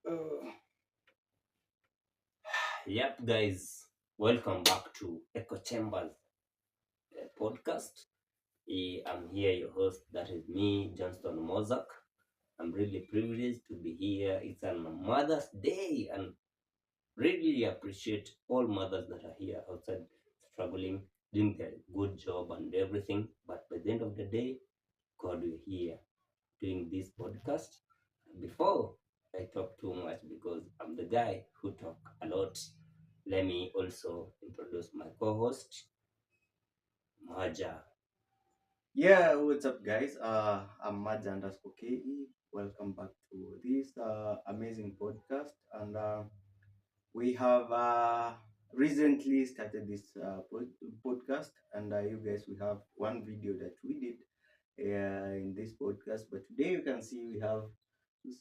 Uh, yep, guys, welcome back to Echo Chambers podcast. I'm here, your host. That is me, Johnston Mozak. I'm really privileged to be here. It's on Mother's Day, and really appreciate all mothers that are here outside struggling, doing their good job and everything. But by the end of the day, God, we're here doing this podcast. Before I talk too much, because I'm the guy who talk a lot, let me also introduce my co-host, Maja. Yeah, what's up, guys? I'm Maja underscore KE. Welcome back to this amazing podcast. And we have recently started this podcast. And you guys, we have one video that we did in this podcast. But today you can see we have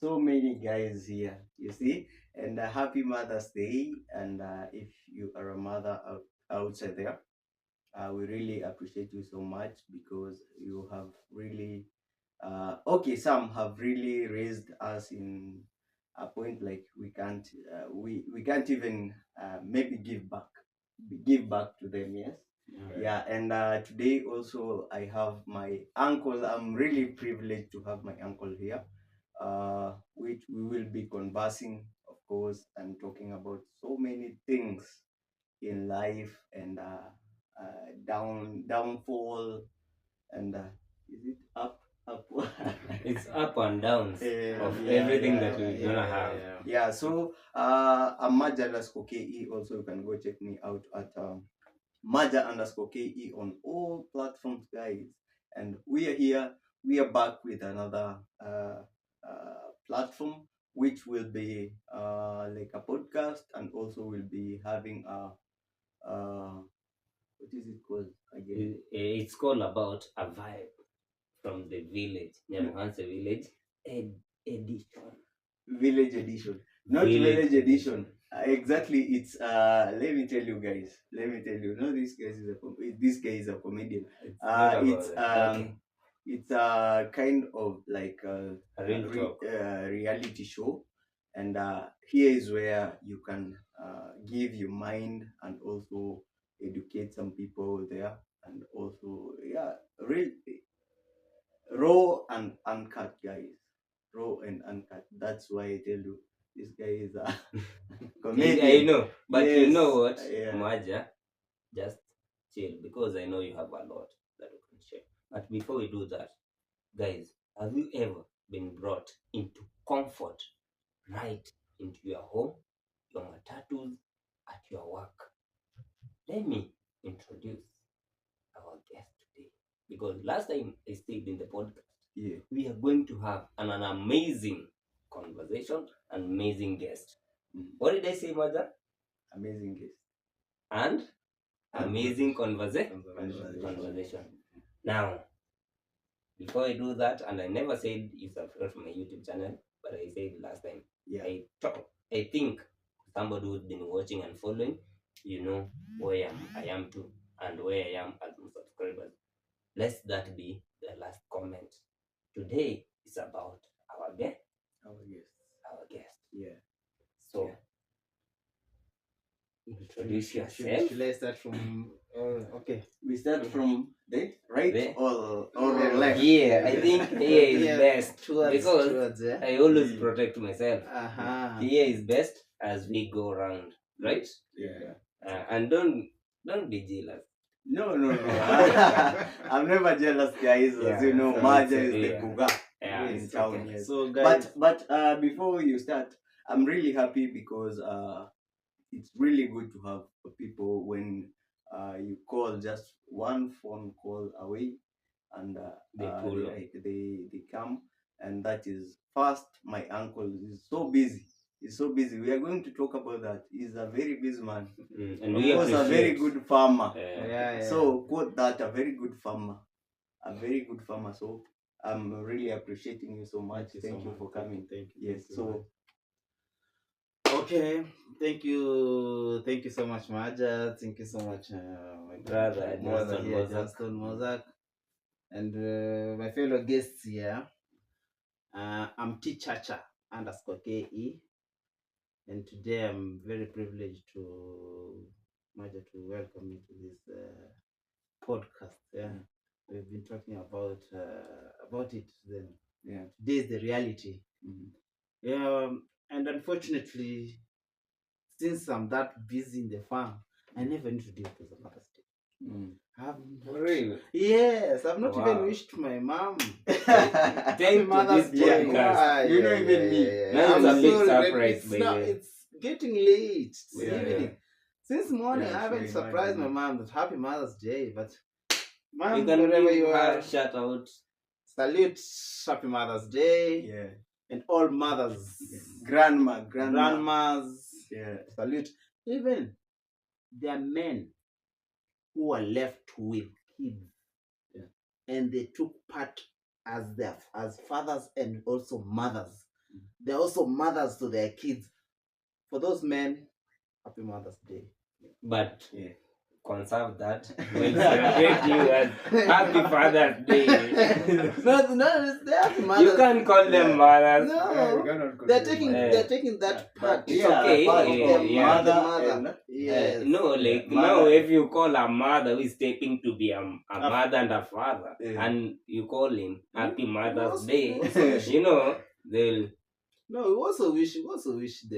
so many guys here, you see. And happy Mother's Day. And if you are a mother outside there, we really appreciate you so much because you have really okay, some have really raised us in a point like we can't even maybe give back to them. Yes. Yeah. And today also I have my uncle. I'm really privileged to have my uncle here, which we will be conversing, of course, and talking about so many things in life, and downfall, and is it up? It's up and downs of Yeah, everything yeah, that we're gonna have. yeah. So I'm Maja underscore KE. Also, you can go check me out at Maja underscore KE on all platforms, guys. And we are here. We are back with another platform, which will be like a podcast, and also will be having a what is it called again? It's called about a vibe from the village, Nyamuhanse village edition. Village edition, not village edition. Exactly, it's let me tell you guys. Let me tell you. No, this guy is a comedian. It's not about It's it. Okay. it's a kind of like A real talk. reality show, and here is where you can give your mind and also educate some people there, and also yeah, real raw and uncut, guys. Raw and uncut. That's why I tell you this guy is a I comedian. know, but you Yes. know what, Yeah. Maja, just chill because I know you have a lot that you can share. But before we do that, guys, have you ever been brought into comfort right into your home, your matatus, at your work? Let me introduce our guest today, because last time I stayed in the podcast, Yeah. we are going to have an amazing conversation, an amazing guest. What did I say, Maja? Amazing guest. And amazing Conversation. conversation. Now, before I do that, and I never said you subscribe to my YouTube channel, but I said last time. Yeah. I think somebody who's been watching and following, you know where I am too, and where I am as my subscribers. Let that be the last comment. Today is about our guest. Our guest. Our guest. Yeah. So introduce yourself. Should I start from? Okay. We start from the right There. or left. Yeah, I think here is Yeah, best because towards I always protect myself. Uh-huh. Here is best as we go around, right? Yeah. And don't be jealous. No. I'm never jealous, guys. As you know, so Maja it's, is the yeah. Kuga Yeah, in it's town. okay. Yes. So guys, But before you start, I'm really happy because it's really good to have people when you call just one phone call away, and They pull up. they come, and that is fast. My uncle is so busy. He's so busy. We are going to talk about that. He's a very busy man. And Of we course, a very appreciate. good farmer. yeah. So quote that, a very good farmer. A very good farmer. So I'm really appreciating you so much. Thank you for coming. Thank you. Yes. So Okay. Thank you so much, Maja. Thank you so much, my Brother brother Johnston here, Mozak. Johnston Mozak, and my fellow guests here. I'm T Chacha underscore KE. And today I'm very privileged to Maja to welcome you to this podcast. Yeah, we've been talking about it. Then Yeah. today is the reality. Mhm. Yeah, and unfortunately, since I'm that busy in the farm, I never introduced as a Mother's Day. Mm. I've not, Really? yes, I've not even Wow. wished my mom. Thank you, Mother's this Day. podcast. Why? You know, even me. Now it's I'm a big sorry, but surprise, it's by not. the way. It's getting late. It's Yeah. evening. Since morning, Yeah, I haven't sure, surprised my imagine. mom with Happy Mother's Day. But You mom, can wherever give you her are, a shout out. salute, Happy Mother's Day, Yeah. and all mothers, Grandma. grandmas, Yeah. salute. Even there are men who are left with kids, and they took part as fathers and also mothers. They're also mothers to their kids. For those men, Happy Mother's Day. But Yeah. conserve that. We'll celebrate you as Happy Father's Day. No, it's the Happy Mother's You can't call them mothers. No, they're taking that part. It's okay, Part of yeah, the yeah. mother. Yes. No, like Mother. now, if you call a mother who is taping to be a mother and a father, Yeah. and you call him Happy Mother's also- Day, also wish- you know, they'll. No, we also wish the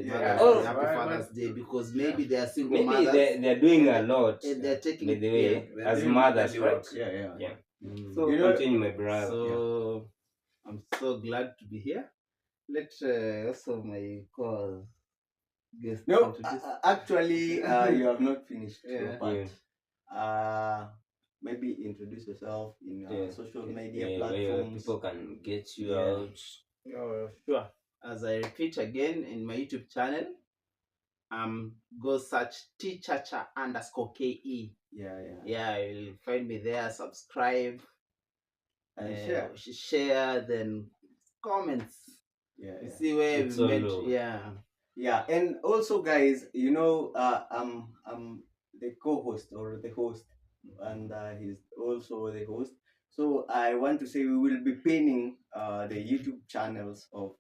Yeah. mothers Oh. Happy Father's Day, because maybe they are single Maybe mothers. they're doing a lot, and they're taking by the way, yeah, as mothers, right? Yeah. Yeah. Mm. So You know- continue, my brother. So I'm so glad to be here. Let also my call guest No, introduce. actually, you have not finished your Yeah. part. Maybe introduce yourself in Yeah. social media Where platforms. people can get you Yeah. out. Sure. As I repeat again in my YouTube channel, go search tchacha_ke. Yeah. Yeah, you'll find me there. Subscribe, And share. share, then comments. Yeah. You see where It's we all met. low. Yeah. Yeah, and also, guys, I'm the co-host or the host, and he's also the host. So I want to say we will be pinning the YouTube channels of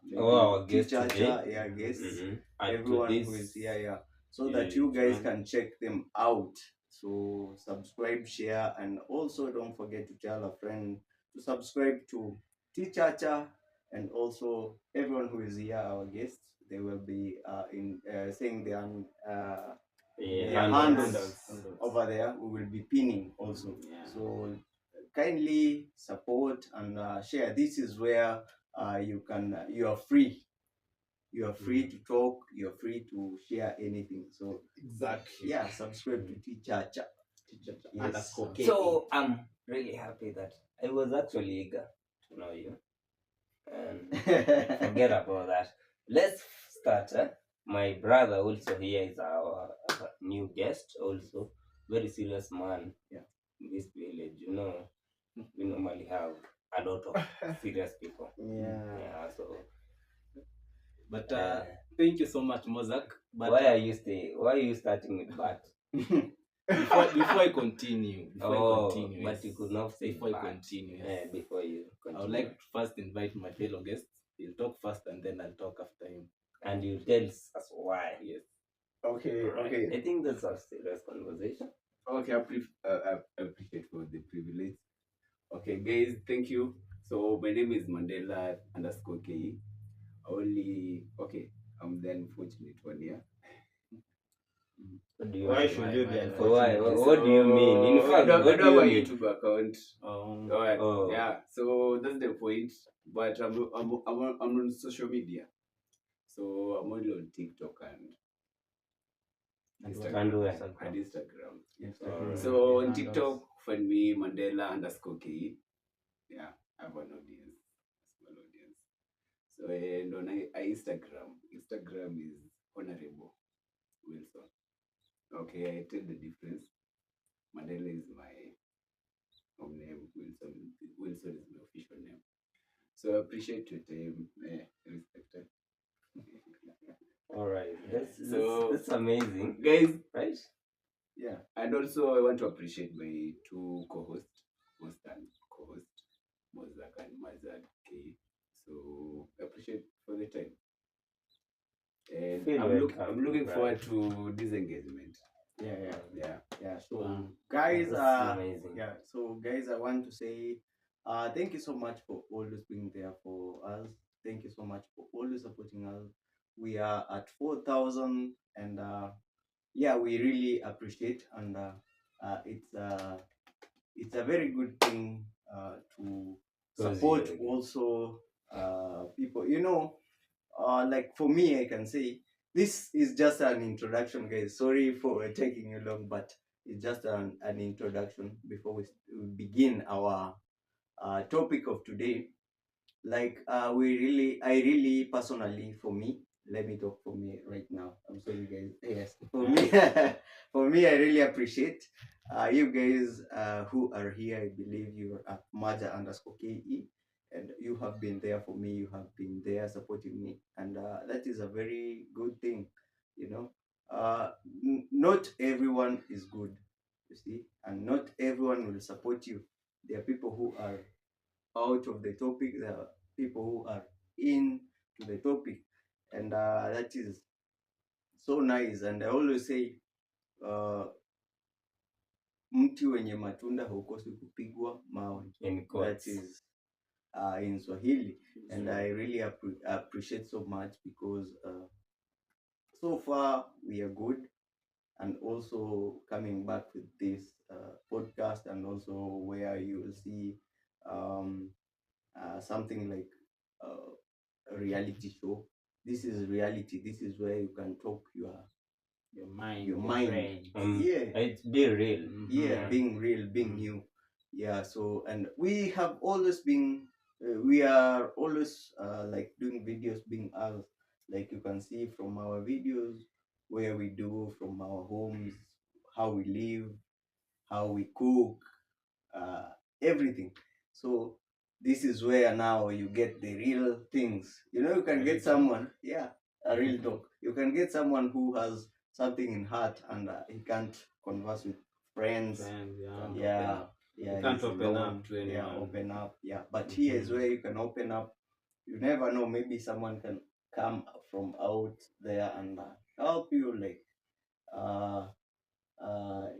maybe our guest Teacher, today. yeah, guests, Mhm. Add to everyone who this, is yeah, so that you guys channel. can check them out. So subscribe, share, and also don't forget to tell a friend to subscribe to Teacher, and also everyone who is here, our guests. They will be in saying their handles over there. We will be pinning also. Yeah. So kindly support and share. This is where you are free. You are free to talk. You are free to share anything. So Exactly. yeah, subscribe to Teacher. Yes. _ke. So I'm really happy that I was actually eager to know you. And forget about that. Let's start. My brother also here is our new guest. Also, very serious man. Yeah. In this village, you know, we normally have a lot of serious people. Yeah. Yeah. So, But uh, thank you so much, Mozak. But why are you starting with that? before I continue, But you could not say before I bad. continue, Before you I would continue. like to first invite my fellow guests. He'll talk first, and then I'll talk after him. And you tell us why. Yes. Okay. Right. I think that's a serious conversation. Okay, I appreciate for the privilege. Okay, guys, thank you. So my name is Mandela_ke. I'm the unfortunate one here. What do you Why mean? should you be Why? unfortunate? What do you mean? In fact, I don't what do have you a mean? YouTube account. Alright, Oh. yeah. So that's the point. But I'm on social media. So I'm only on TikTok and Instagram. And where? And Instagram. Alright. So on TikTok, find me Mandela_ke. Yeah, I have an audience, small audience. So and on Instagram is Honorable Wilson. Okay, I tell the difference. Mandela is my home name. Wilson is my official name. So I appreciate your time, respected. All right. So- That's amazing, Guys, right? Yeah. and also I want to appreciate my two co-hosts, host and co-host, Mozak and Mazad K. So I appreciate for the time. And Feel welcome, I'm looking bro. forward to this engagement. Yeah. Yeah. So Wow. guys, That's amazing. yeah. So guys, I want to say, thank you so much for always being there for us. Thank you so much for always supporting us. We are at 4,000, and yeah, we really appreciate, and it's a very good thing to Because support you- also people. You know, like for me, I can say this is just an introduction, guys. Sorry for taking you long, but it's just an introduction before we begin our topic of today. Like I really personally, for me, let me talk for me right now. I'm sorry, guys. Yes, for me, for me, I really appreciate you guys who are here. I believe you're at Maja_KE, and you have been there for me. You have been there supporting me, and that is a very good thing. You know, not everyone is good, you see, and not everyone will support you. There are people who are out of the topic. There are people who are in to the topic, and that is so nice. And I always say, uh, mti wenye matunda haukosi kupigwa mawe. in That quotes. is in Swahili, and I really appreciate so much because so far we are good, and also coming back with this podcast, and also where you will see um, something like a reality show. This is reality. This is where you can talk Your mind, your your mind. brain. Yeah, It's be real. yeah, being real, being new. Yeah. So, and we have always been, we are always like doing videos, being us. Like you can see from our videos, where we do from our homes, how we live, how we cook, uh, everything. So this is where now you get the real things. You know, you can get someone, yeah, a real talk. You can get someone who has something in heart, and he can't converse with friends. Friends, Can't yeah. Yeah, open up. yeah, You can't he's open alone. up to Yeah, anyone. open up. Yeah, but here is where you can open up. You never know. Maybe someone can come from out there and help you, like uh,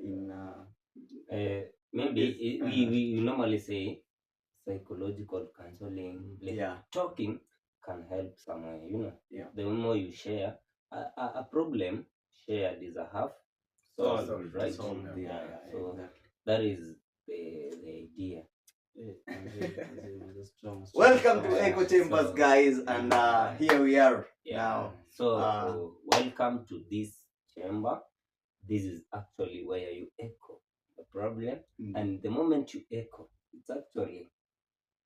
in Maybe Uh-huh. we normally say psychological counseling, like Yeah. talking can help somewhere, you know. Yeah. The more you share, a problem shared is a half solved, Solved, right? solved, yeah, So exactly. that is the idea. Welcome to Yeah, Echo Chambers, so- guys, and here we are Yeah. now. So welcome to this chamber. This is actually where you echo the problem, and the moment you echo, it's actually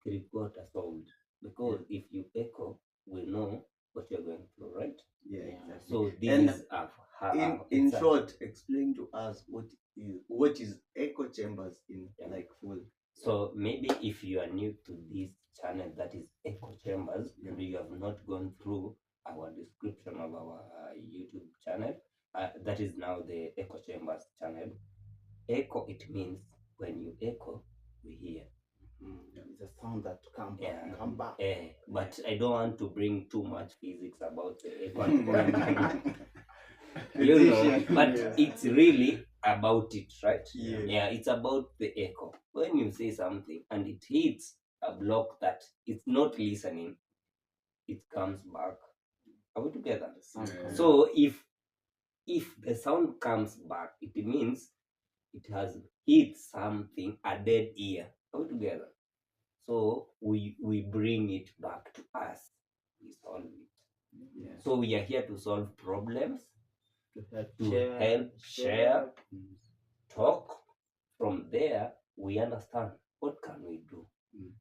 three-quarter solved. Because if you echo, we know what you're going through, right? Yeah, Yeah. exactly. So this And is in it's a- short, explain to us what is Echo Chambers in Yeah. like full. So maybe if you are new to this channel, that is Echo Chambers, and you have not gone through our description of our YouTube channel, that is now the Echo Chambers channel. Echo, it means when you echo, we hear. It's a sound that come Yeah. back. Come back. But I don't want to bring too much physics about the echo and point. You know, but Yes. it's really about it, right? Yeah. Yeah, it's about the echo. When you say something and it hits a block that it's not listening, it comes back. Are we together? The sound Yeah. comes So if the sound comes back, it means it has hit something, a dead ear. Are we together? So we bring it back to us. We solve it. Yeah. So we are here to solve problems, to help to share. help share, talk. From there, we understand what can we do.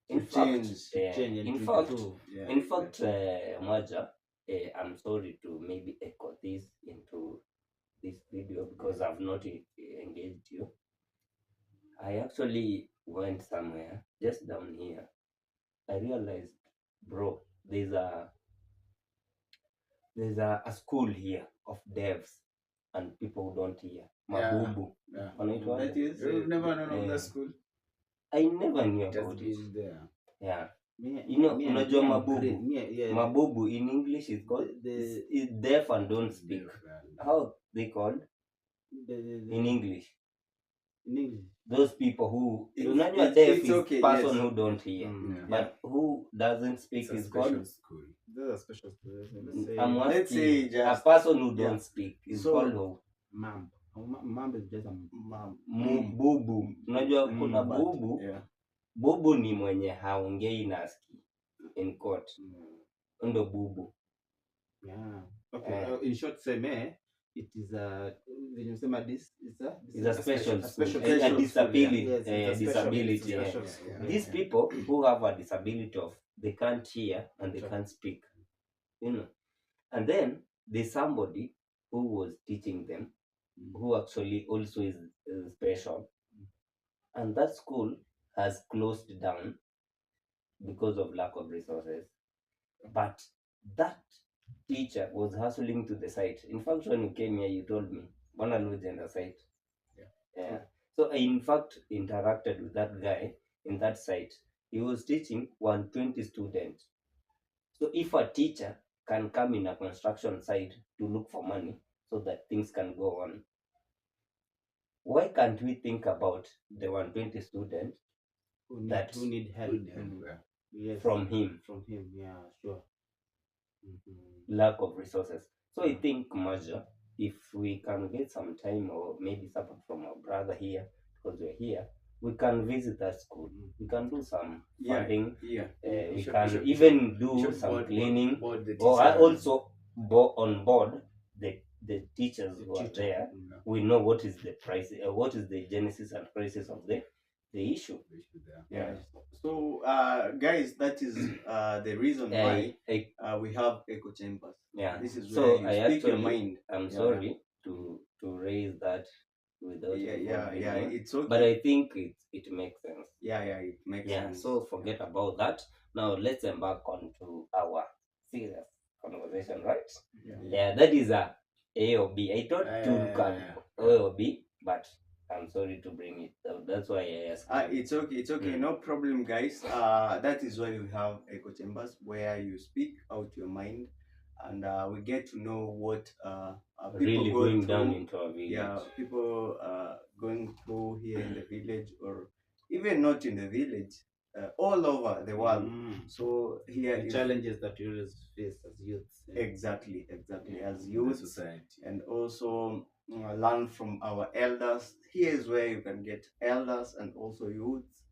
In fact, change and in to fact, improve. Yeah. in fact, Maja, I'm sorry to maybe echo this into this video because I've not engaged you. I actually went somewhere just down here. I realized, bro, there's a school here of devs and people who don't hear. Mabubu. Yeah. Wanaitwa That aje? is You've never known of Yeah. that school? I never knew Just about it. been there. Yeah. unajua I'm mabubu. great. Yeah, Mabubu in English is called is deaf and don't speak. How they called in English? in English. Those people who unajua It's deaf is okay, person yes. who don't hear, Mm. but who doesn't speak It's a is special called. school. Those are special students. Let's say I'm Let's say asking, a just person who yeah. don't speak is So- called who? mom. Mom is just a Bubu. Unajua kuna but, bubu. yeah. Bubu ni mwenye haongei na asikii in court. Ndo bubu. yeah. Okay. Eh. In short, say it is a when you say this, It's a special school. special A school, disability. yeah. Yes, it's a Disability. special Yeah. school. Yeah. These people who have a disability of they can't hear and they can't speak, and then there's somebody who was teaching them who actually also is special, and that school has closed down because of lack of resources, but that teacher was hustling to the site. In fact, when you came here you told me wanna lose in the site. Yeah. So I in fact interacted with that guy in that site. He was teaching 120 students. So if a teacher can come in a construction site to look for money so that things can go on, why can't we think about the 120 students Who need help. Yes. from him? Yeah, sure. Lack of resources. So I think Maja, if we can get some time or maybe support from our brother here, because we're here, we can visit that school. We can do some funding. Yeah. We should- can we should- even we do should some board cleaning. the Or I teacher. also on board the teachers who are there. We know what is the price, what is the genesis and crisis of the issue. Yeah. So, guys, that is the reason why we have echo chambers. Yeah. This is So where you speak your mind. I'm Yeah. sorry to raise that without involving him, It's okay. but I think it makes sense. Yeah, it makes Yeah. sense. So forget about that. Now let's embark onto our serious conversation, right? Yeah, that is a or B. I thought to can A or B, but I'm sorry to bring it down. That's why I asked. It's okay. It's okay. Mm. No problem, guys. That is why we have echo chambers where you speak out your mind, and we get to know what people Really go going through. down into a village. Yeah, people going through here in the village, or even not in the village, all over the world. So here The is challenges that you always face as youths. exactly as The youth, society. and also learn from our elders. Here is where you can get elders and also youths,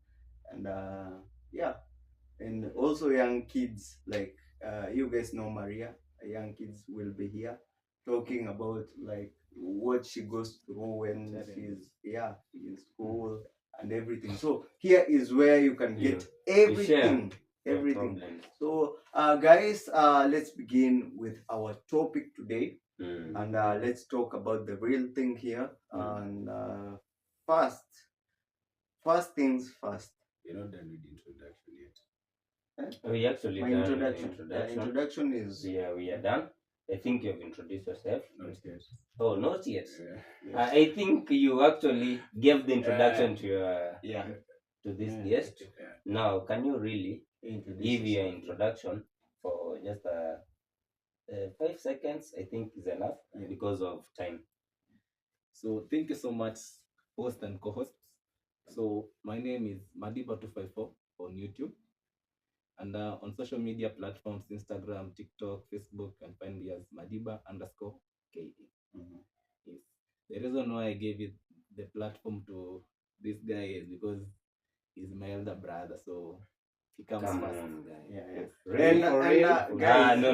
and and also young kids. Like you guys know Maria, young kids will be here talking about like what she goes through when she's in school and everything. So here is where you can get everything. Everything. So guys, let's begin with our topic today. And let's talk about the real thing here. And first things first. You're not done with the introduction yet. We actually My done introduction. the Introduction is Yeah, we are done. I think you've introduced yourself. Not yet. Oh, not yet. Yeah. I think you actually gave the introduction to this guest. Yeah. Now, can you really introduce give your yourself. introduction for just 5 seconds? I think is enough because of time. So thank you so much, host and co-hosts. So my name is Madiba254 on YouTube, and on social media platforms, Instagram, TikTok, Facebook, and find me as Madiba_KE. Yes. The reason why I gave it the platform to this guy is because he's my elder brother, so he comes Come first. on, guys. Yeah. Really? Guys, No.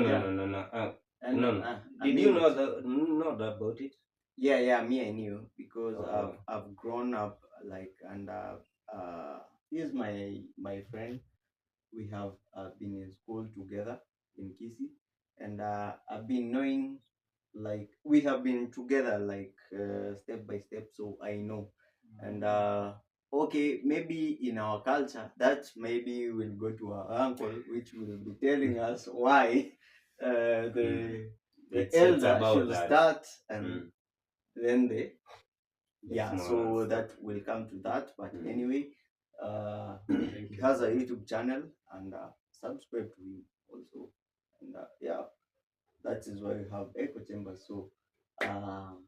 And, No. I Did mean, you know about it? Yeah, me I knew because Oh. I've grown up like, and he's my friend. We have been in school together in Kisi, and I've been knowing, like, we have been together like step by step, so I know. And okay, maybe in our culture that maybe we'll go to our uncle, which will be telling us why the It's elder about should that. start, and then the The small so ones. that will come to that. But Mm. anyway, he has a YouTube channel, and subscribe to him also. And yeah, that is why we have echo chamber. So um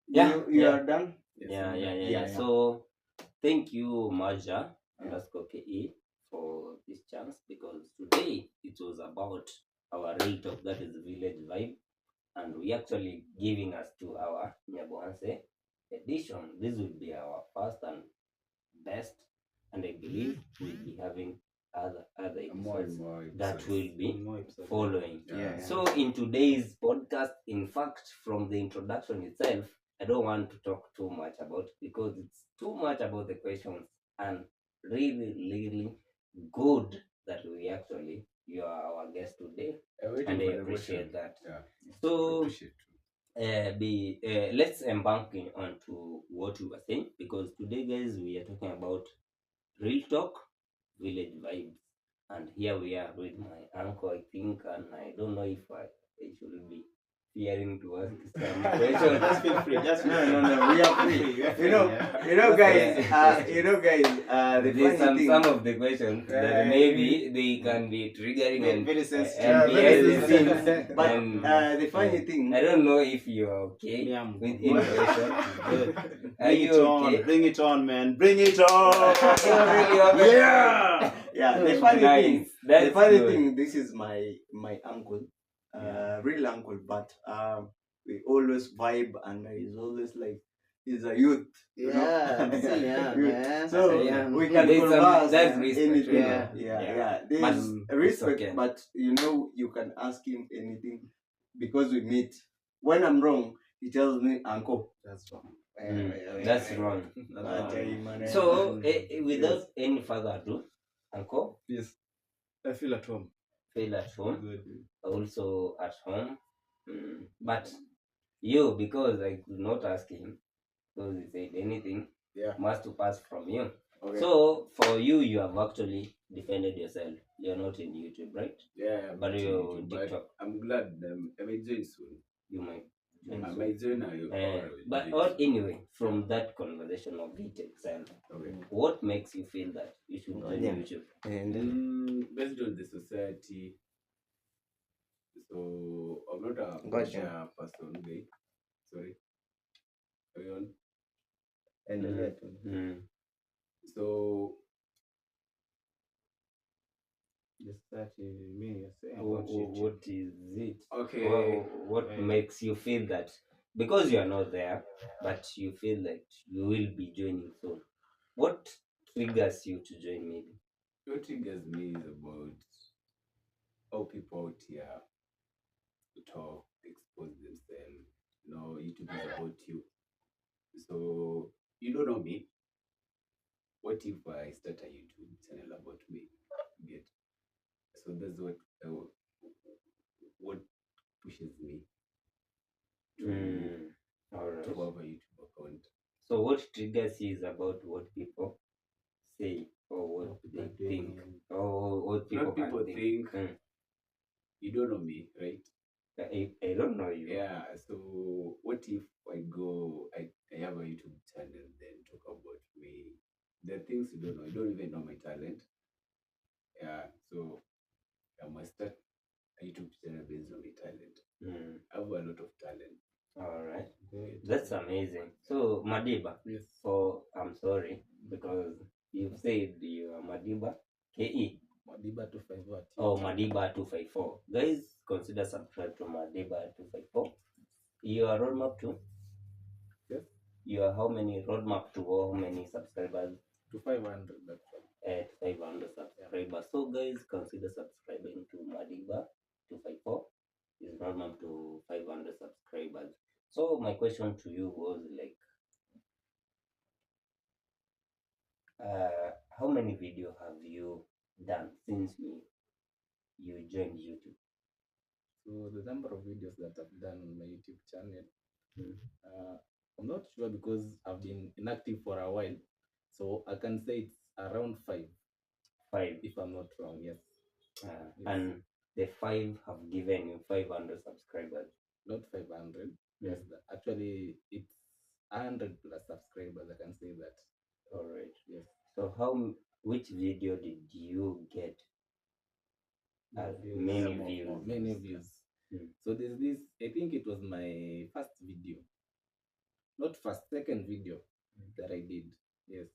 Yeah, you yeah, are done. Yes, yeah, I'm yeah, done. yeah, yeah. Yeah. So thank you, Marja Yeah. _KE, for this chance, because today it was about our real talk, that is village vibe, and we actually giving us to our Nyabohanse edition. This will be our first and best, and I believe we'll be having other More and episodes more that episodes. will be More episodes. following. Yeah. So in today's podcast, in fact, from the introduction itself, I don't want to talk too much about it because it's too much about the questions, and really, really good that we actually you are our guest today, I'm waiting and I for the appreciate question. that. Yeah. So Appreciate too. let's embark on to what we were saying, because today, guys, we are talking about real talk, village vibes. And here we are with my uncle, I think, and I don't know if I should be fearing to ask some questions. Just feel free. Just feel No, free. no, no. We are free. We are free, You know, yeah. you know, guys. Yeah. You know, guys. The There's funny some thing. of the questions that Yeah, maybe they can be triggering Very, and very sensitive. and very behind the sensitive. scenes. But And the funny thing. I don't know if you're okay Me, I'm with good. any question. Good. Are Bring you it on. okay? Bring it on, man. Bring it on. Yeah. Yeah. The funny thing. Nice. That's The funny good. thing. This is my uncle. Real uncle, but we always vibe, and he's always like he's a youth. You know? Yeah, I'm still young, Youth. man. So Still young. we can There's some- converse that's respect, anything. you know. Yeah. There's But a respect, it's okay. but you know you can ask him anything because we meet. When I'm wrong, he tells me, "Uncle." That's wrong. That's wrong. That's Ah, wrong. tell him, man. So, Yes. without any further ado, Uncle, Yes. I feel at home. feel at home, Good. also at home. But you, because I could not ask him, because he said anything Yeah. must to pass from you. Okay. So, for you, you have actually defended yourself. You're not in YouTube, right? Yeah. I'm But not you're YouTube, but TikTok. I'm glad I may join soon. You might. join I soon. may join now. But anyway, from that conversation of it itself, Okay. what makes you feel that you should join Yeah. YouTube? Based on the society, so I'm not a Gotcha. pressure person. Okay. Sorry. Carry on. Endelea tu. So Just that you mean you're saying Wh- about wh- YouTube. what is it? okay. What Right. makes you feel that, because you are not there, but you feel like you will be joining soon? What triggers you to join? Maybe. What triggers me is about how people out here talk, expose themselves. You know, YouTube is about you. So you don't know me. What if I start a YouTube channel about me? Get so that's what pushes me to All right. have a YouTube account. So what triggers you is about what people say or what What they people think doing. or what people, What people can think. Mm. You don't know me, right? I don't know you. Yeah. So what if I have a YouTube channel, then talk about me? The things you don't know. You don't even know my talent. Yeah. So I must start a YouTube channel based on my talent. Mm. I have a lot of talent. All right. Good. That's amazing. So Madiba, Yes. I'm sorry because you've said you are Madiba KE. Madiba 254. Oh, Madiba 254. Guys, consider subscribe to Madiba 254. You are roadmap to? Yes. You are how many roadmap to how many subscribers? To 500. At 500 subscribers. So guys, consider subscribing to Madiba 254. Is roadmap to 500 subscribers. So my question to you was like, how many video have you done since you joined YouTube? So the number of videos that I've done on my YouTube channel, Mm. I'm not sure because I've been inactive for a while. So I can say it's around 5, 5. if I'm not wrong. Yes. Yes. And the 5 have given you 500 subscribers. Not 500. Yes. Actually, it's 100 plus subscribers. I can say that. All right. Yes. So which video did you get many views. Many views. Mm. So there's this, I think it was my first video, not first, second video that I did. Yes,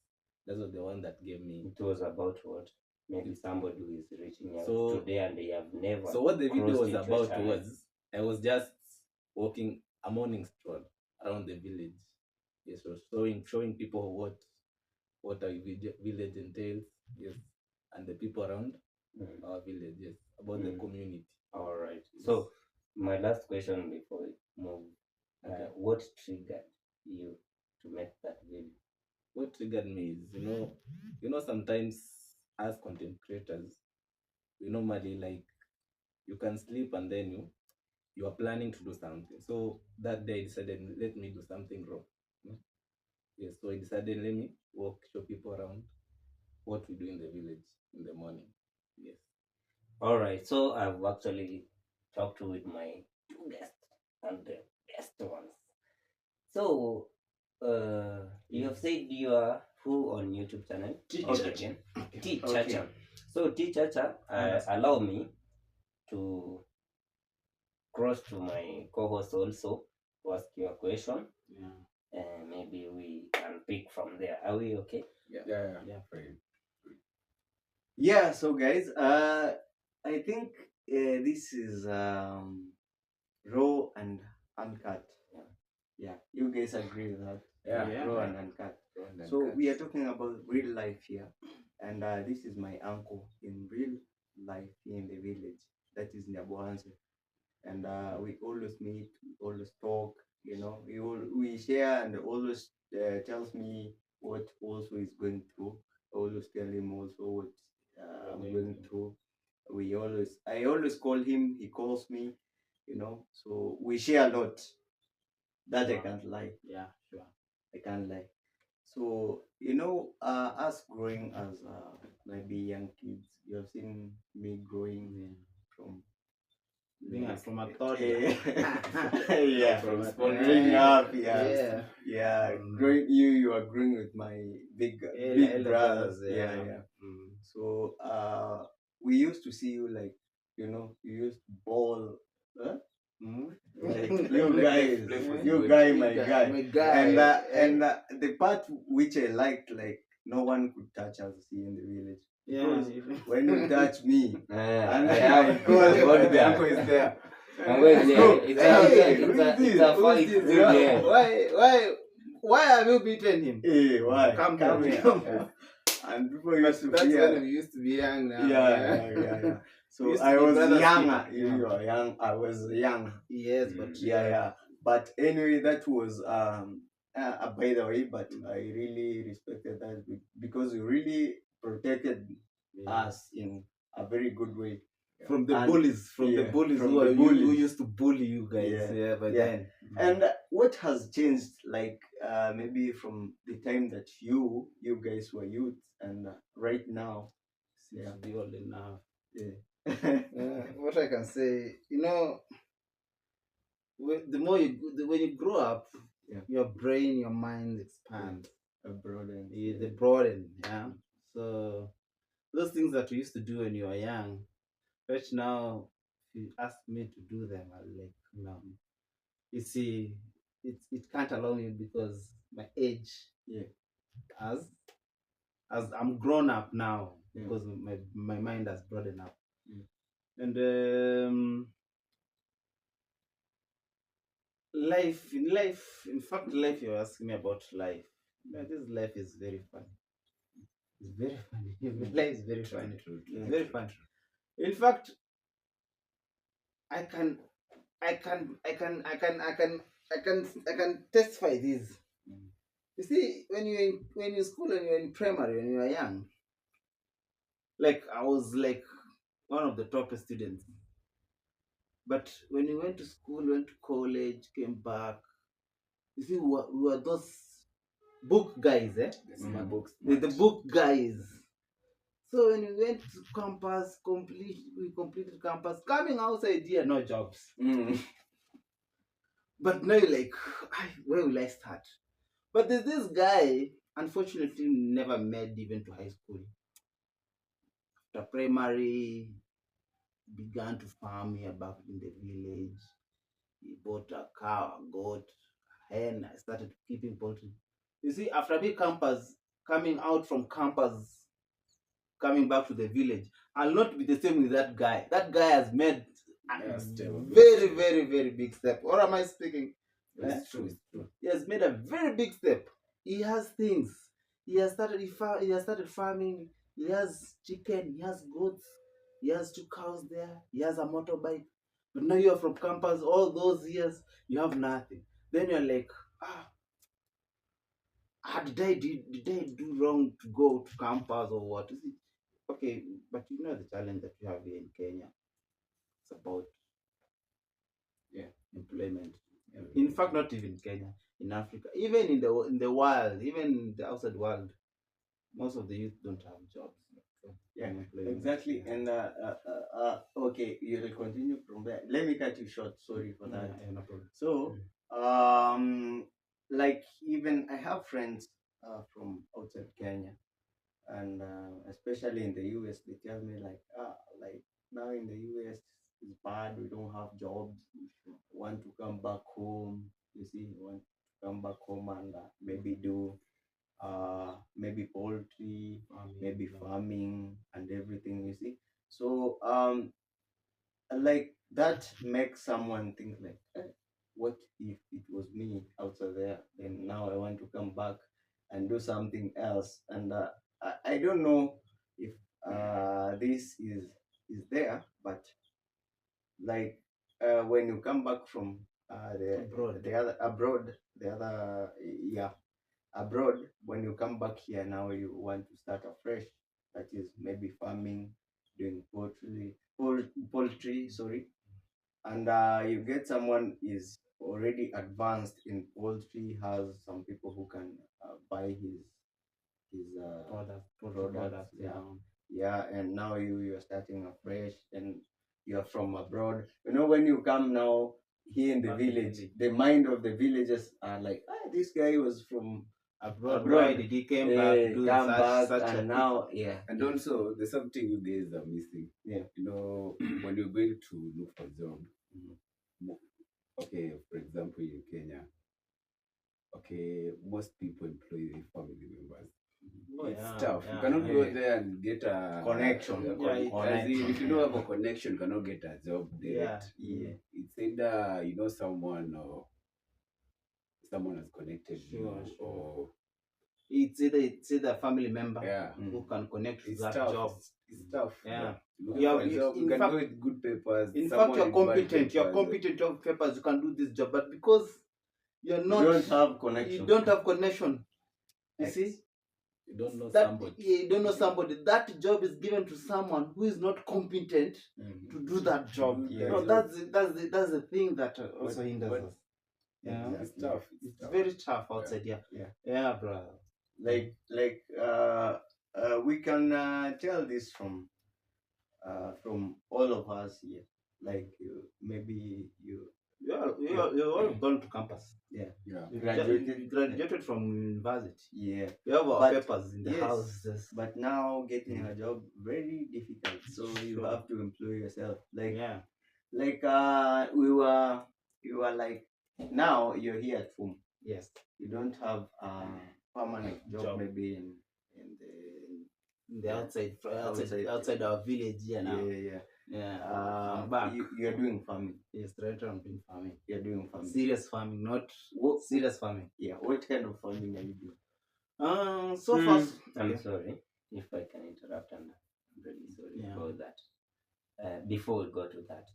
that was the one that gave me. It was about what? Maybe somebody who is reaching out So- today and they have never. So what the video crossed was into a about channel. was, I was just walking a morning stroll around the village. Yes, so showing people what our village entails. Yes, and the people around Mm. our village. Yes, about the Mm. community. All right. So my last question before we move, Okay. what triggered you to make that video? What triggered me is, sometimes as content creators, we normally, like, you can sleep and then you are planning to do something. So that day I decided, let me do something raw. Yes, so I decided, let me walk, show people around what we do in the village in the morning. Yes. All right. So I've actually talked with my two guests and the best ones. So you have said you are who on YouTube channel? Okay. Again. T Okay. Chacha. So T Chacha, allow me to cross to my co-host also to ask you a question. Yeah. And maybe we can pick from there. Are we okay? Yeah. Fine. Yeah, so guys, I think this is raw and uncut. Yeah, you guys agree with that? Yeah. Raw and uncut. And So cut. we are talking about real life here, and this is my uncle in real life here in the village. That is Nyabohanse, and we always meet, we always talk. We share, and always tells me what also is going through. I always tell him also what I'm going through. I always call him. He calls me. So we share a lot. That I can't lie. Yeah, sure. I can't lie. So, us growing as maybe young kids, you have seen me growing from From a toddler. yeah, From growing up, Yeah. yeah, Mm. you are growing with my big Elder brothers, brothers, yeah. Mm. So, we used to see you like, you used to ball, huh? Mm. Like Play- you play- guys, play football. you guy, my guy. My guy. And the part which I liked, like no one could touch us here in the village. yeah. Because when you touch me, and I I have call got The that. uncle is there. I'm going there. Bro, It's hey, a who's this? it's a Who's fight. this? Yeah. Why have you beaten him? Hey, why? Come here. here. And people used to That's fear. when we used to be young now. Yeah. So We used to I be was brothers younger. keeper. You are young. I was young. Yes, but Yeah. But anyway, that was by the way. But I really respected that because you really protected us in a very good way. From the And- bullies, from the yeah, bullies from who the are bullies. who used to bully you guys. Yeah, But yeah. then And what has changed, like maybe from the time that you guys were youth and right now? seems to be old enough. Yeah. What I can say, the more when you grow up, Yeah. your brain, your mind expands. Broaden. They broaden. Yeah. So those things that we used to do when you were young, right now, if you ask me to do them, I'm like, no. You see, it can't allow me because my age, Yeah. as I'm grown up now, Yeah. because my mind has broadened up. Mm. And life, in fact, life, you're asking me about life. This life is very funny. It's very funny. Life is very funny. It's very funny. In fact, I can testify this. You see, when you school and you're in primary, when you are young, like I was like one of the top students. But when we went to school, went to college, came back, you see, we were those book guys, eh? The smart books. The book guys. So when we went to campus, we completed campus, coming outside here, no jobs. But now you're like, where will I start? But there's this guy, unfortunately, never made even to high school. After primary, began to farm here back in the village. He bought a cow, a goat, a hen. I started keeping poultry. You see, after big campers coming out from campers, coming back to the village, I'll not be the same with that guy. That guy has made a Yeah, still. very, very, very big step. Or am I speaking? It's true. It's true. He has made a very big step. He has things. He has started farming. He has chicken. He has goats. He has 2 cows there. He has a motorbike. But now you're from campus all those years, you have nothing. Then you're like, did I do wrong to go to campus or what? You see, okay, but you know the challenge that we have here in Kenya. It's about employment. In fact, not even Kenya, in Africa, even in the world, even in the outside world, most of the youth don't have jobs. Yeah, exactly. And okay, you will continue from there. Let me cut you short. Sorry for that. Yeah, no problem. So, like even I have friends from outside Kenya, and especially in the US, they tell me like now in the US it's bad. We don't have jobs. If you want to come back home, you see, you want to come back home and maybe do maybe poultry, maybe farming and everything, you see. So like that makes someone think like, what if it was me outside there? Then now I want to come back and do something else. And I don't know if this is there, but like when you come back from Abroad. the other abroad, the other yeah, abroad, when you come back here now you want to start afresh, that is maybe farming, doing poultry, sorry. And you get someone is already advanced in poultry, has some people who can buy his products, yeah. Yeah, and now you're starting afresh and you're from abroad. You know, when you come now here in the village, the mind of the villagers are like, this guy was from Abroad. Why did he came back to do come such, back such and a now yeah. And also, there's something you guys are missing. Yeah. You know, when you're going to look for a job, okay, for example, in Kenya, okay, most people employ their family members. It's tough. You cannot go there and get a Connection. as in, if you don't have a connection, you cannot get a job direct. Yeah. It's either you know someone or someone has connected you, or it's either a family member yeah, who can connect to it's that tough. job. It's tough. Yeah. Looking You for have- a job, in you can fact- do it with good papers. In fact, someone you're with bad competent. You're papers, competent. You have papers. You can do this job, but because you're You not, don't have connection. you don't have connection. You Ex- see, You don't know that somebody. you don't know somebody. That job is given to someone who is not competent Mhm. to do that job. Yeah, No, exactly. that's the thing that also hinders but us. Yeah, it's tough. it's very tough outside here. Yeah, bro. Like we can tell this from all of us here. Like maybe You all gone to campus. yeah Yeah. you You graduated from university. yeah. You have our But- papers in the yes, house. but now getting a job very difficult, so you Sure. have to employ yourself. Like Yeah. we were like, now you're here at home, Yes. you don't have a permanent job. Maybe in The outside our village here now. yeah. I'm back. You're doing farming. Yes, right on doing farming. You're doing farming. Serious farming, not What, serious farming. yeah, what kind of farming are you doing? So far, I'm sorry if I can interrupt, and I'm really sorry Yeah. about that. Before we go to that,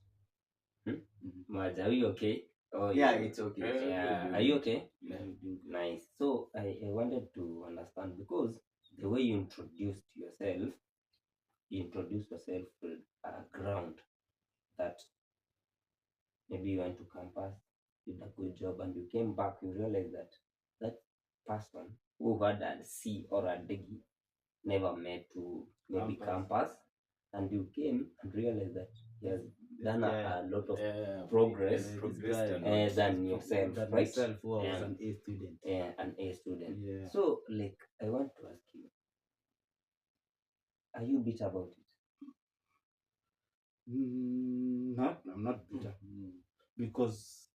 Mhm. Maj, are you okay? Oh, Yeah, it's okay. Yeah, are you okay? yeah, we're doing good. Nice. So I wanted to understand, because the way you introduced yourself with a ground that maybe you went to campus, did a good job, and you came back, you realized that that person who had a C or a degree never met to maybe campus, and you came and realized that he has done a lot of progress than yourself, That right? myself who was Yeah. an A student. An A student. Yeah. So, like, I want to ask you, are you bitter about it? I'm not bitter. Because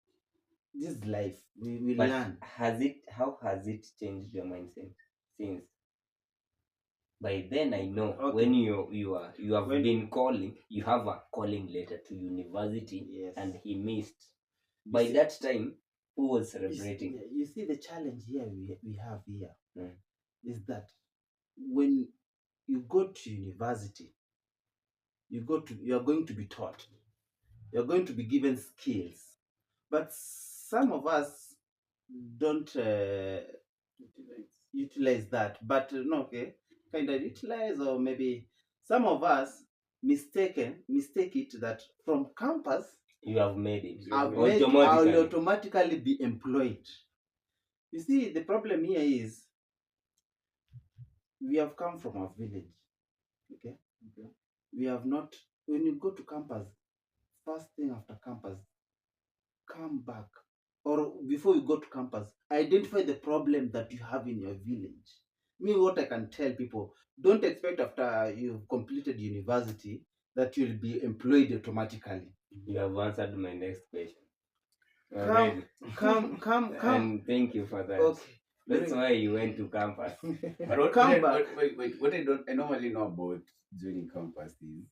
this is life. We But learn. how has it changed your mindset since? By then I know Okay. when you have When- been calling, you have a calling letter to university, Yes. and he missed. You By see- that time, who was You see- celebrating? You see the challenge here we have here Mm. is that when you go to university, you are going to be taught. You're going to be given skills. But some of us don't utilize that. But no, okay, kind of utilize, or maybe some of us mistake it that from campus You have made it I'll automatically. automatically be employed. You see, the problem here is we have come from a village. Okay? We have not, when you go to campus, first thing after campus, come back. Or before you go to campus, identify the problem that you have in your village. Me, what I can tell people, don't expect after you've completed university that you'll be employed automatically. You have answered my next question. Come, Already. come. And thank you for that. Okay. That's why you went to campus. But what, Come what, back. what I normally know about joining campus is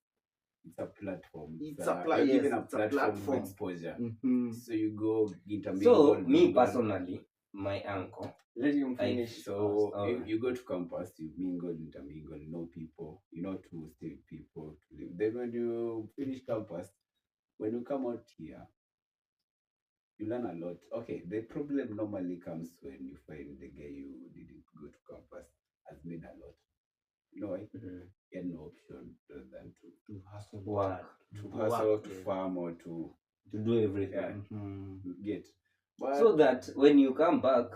it's a platform. You're given a it's a platform for platform. exposure. Mhm. So you go intermingle. So me mingle. personally, my uncle, Let him finish. So alright. if you go to campus, you mingle, intermingle, know people, you know to stay with people, to live. Then when you finish campus, when you come out here, you learn a lot. Okay, the problem normally comes when you find the guy you didn't go to campus has made a lot. You know why? Mhm. He had no option other than To hustle Work. hard. to To hustle, work, to yeah. farm, or to To do everything. yeah, Mhm. get. But So that when you come back,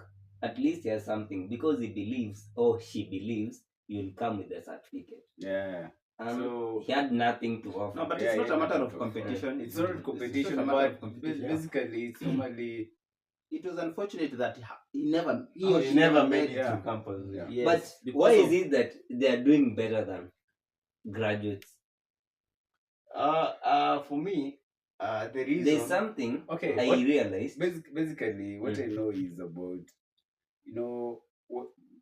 at least he has something, because he believes, or she believes, you'll come with a certificate. yeah, And so he had nothing to offer. No, but yeah, it's not yeah, a matter nothing of to offer. competition. It's not It's competition, not a matter but of competition. basically it's normally It was unfortunate that he Oh, or you she never made it yeah. to campus. Yeah. Yes, But because why of- is it that they are doing better than graduates? For me, the reason. There's something Okay, I what- realized. basically what I Mm. know is about, you know,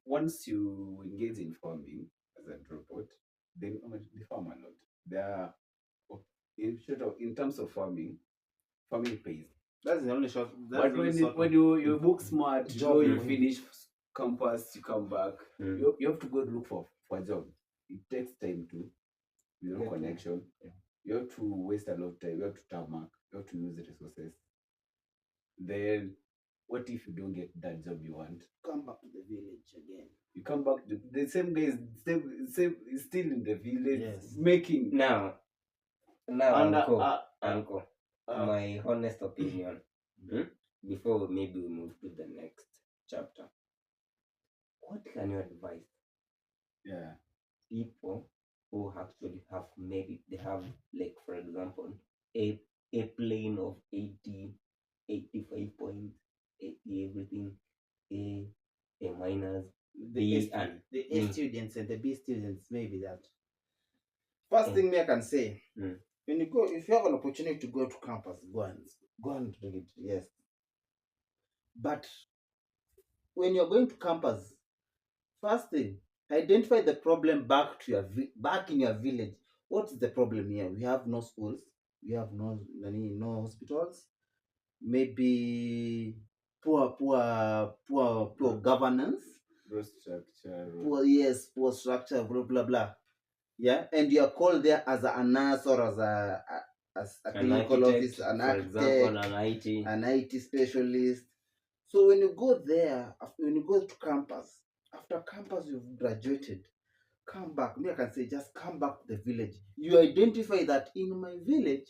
once you engage in farming as a dropout, then they farm a lot. They are in terms of farming pays. that's the only short. But when you book smart, you job know, you you want. finish campus, you come back, Mm. you have to go look for a job. It takes time to, Yeah. connection. Yeah. You have to waste a lot of time. You have to tarmac. You have to use the resources. Then, what if you don't get that job you want? Come back to the village again. You come back, the same guy is still in the village Yes. making. Now, And, uncle, my honest opinion, before maybe we move to the next chapter, what can you advise Yeah. people who actually have made it? They have, like, for example, a plane of 80, 85 points, 80 everything, A minus, B, and The A me. students and the B students, maybe that. First Mm. thing me I can say, Mm. when you go, if you have an opportunity to go to campus, go and do it. Yes. But when you're going to campus, first thing, identify the problem back in your village. What is the problem here? We have no schools. We have no hospitals. Maybe poor governance. Road structure. Poor structure. Blah blah blah. Yeah, and you are called there as a nurse or as a clinical officer, an for architect, example, an IT. an IT specialist. So when you go there, when you go to campus, after campus you've graduated, come back. Me, I can say just come back to the village. You identify that in my village,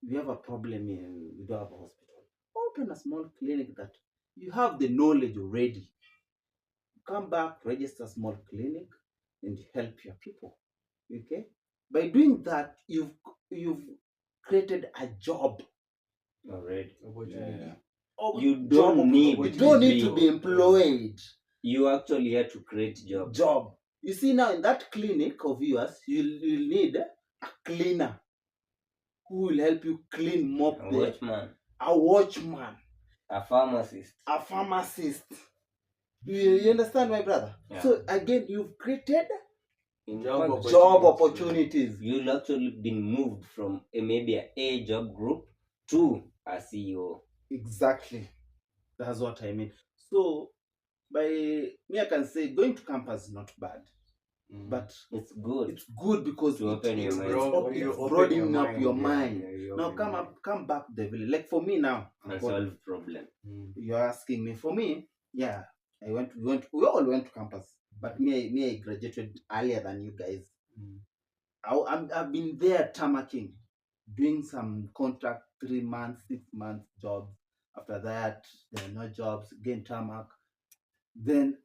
we have a problem here. We don't have a hospital. Open a small clinic that you have the knowledge already. Come back, register a small clinic, and help your people. Okay? By doing that, you've created a job Already. Yeah. You don't need to be employed. You actually have to create job. You see, now in that clinic of yours, you'll need a cleaner who will help you clean, mop A the, watchman, a watchman, a pharmacist. a pharmacist. You understand, my brother? Yeah. So again, you've created In Job fact, job opportunities. opportunities. you'll actually been moved from maybe a job group to a CEO. Exactly. That's what I mean. So by me, I can say going to campus is not bad, but It's good. it's good because To open your mind. You it's open broadening your up your mind. Yeah, you Now open come your up, come back to the village. Like for me now, And what solve problem. mind. you're asking me. For me, yeah, we all went to campus, but me, I graduated earlier than you guys. I've been there tarmacking, doing some contract 3 months, 6 months jobs. After that, there are no jobs. Again tarmac. Then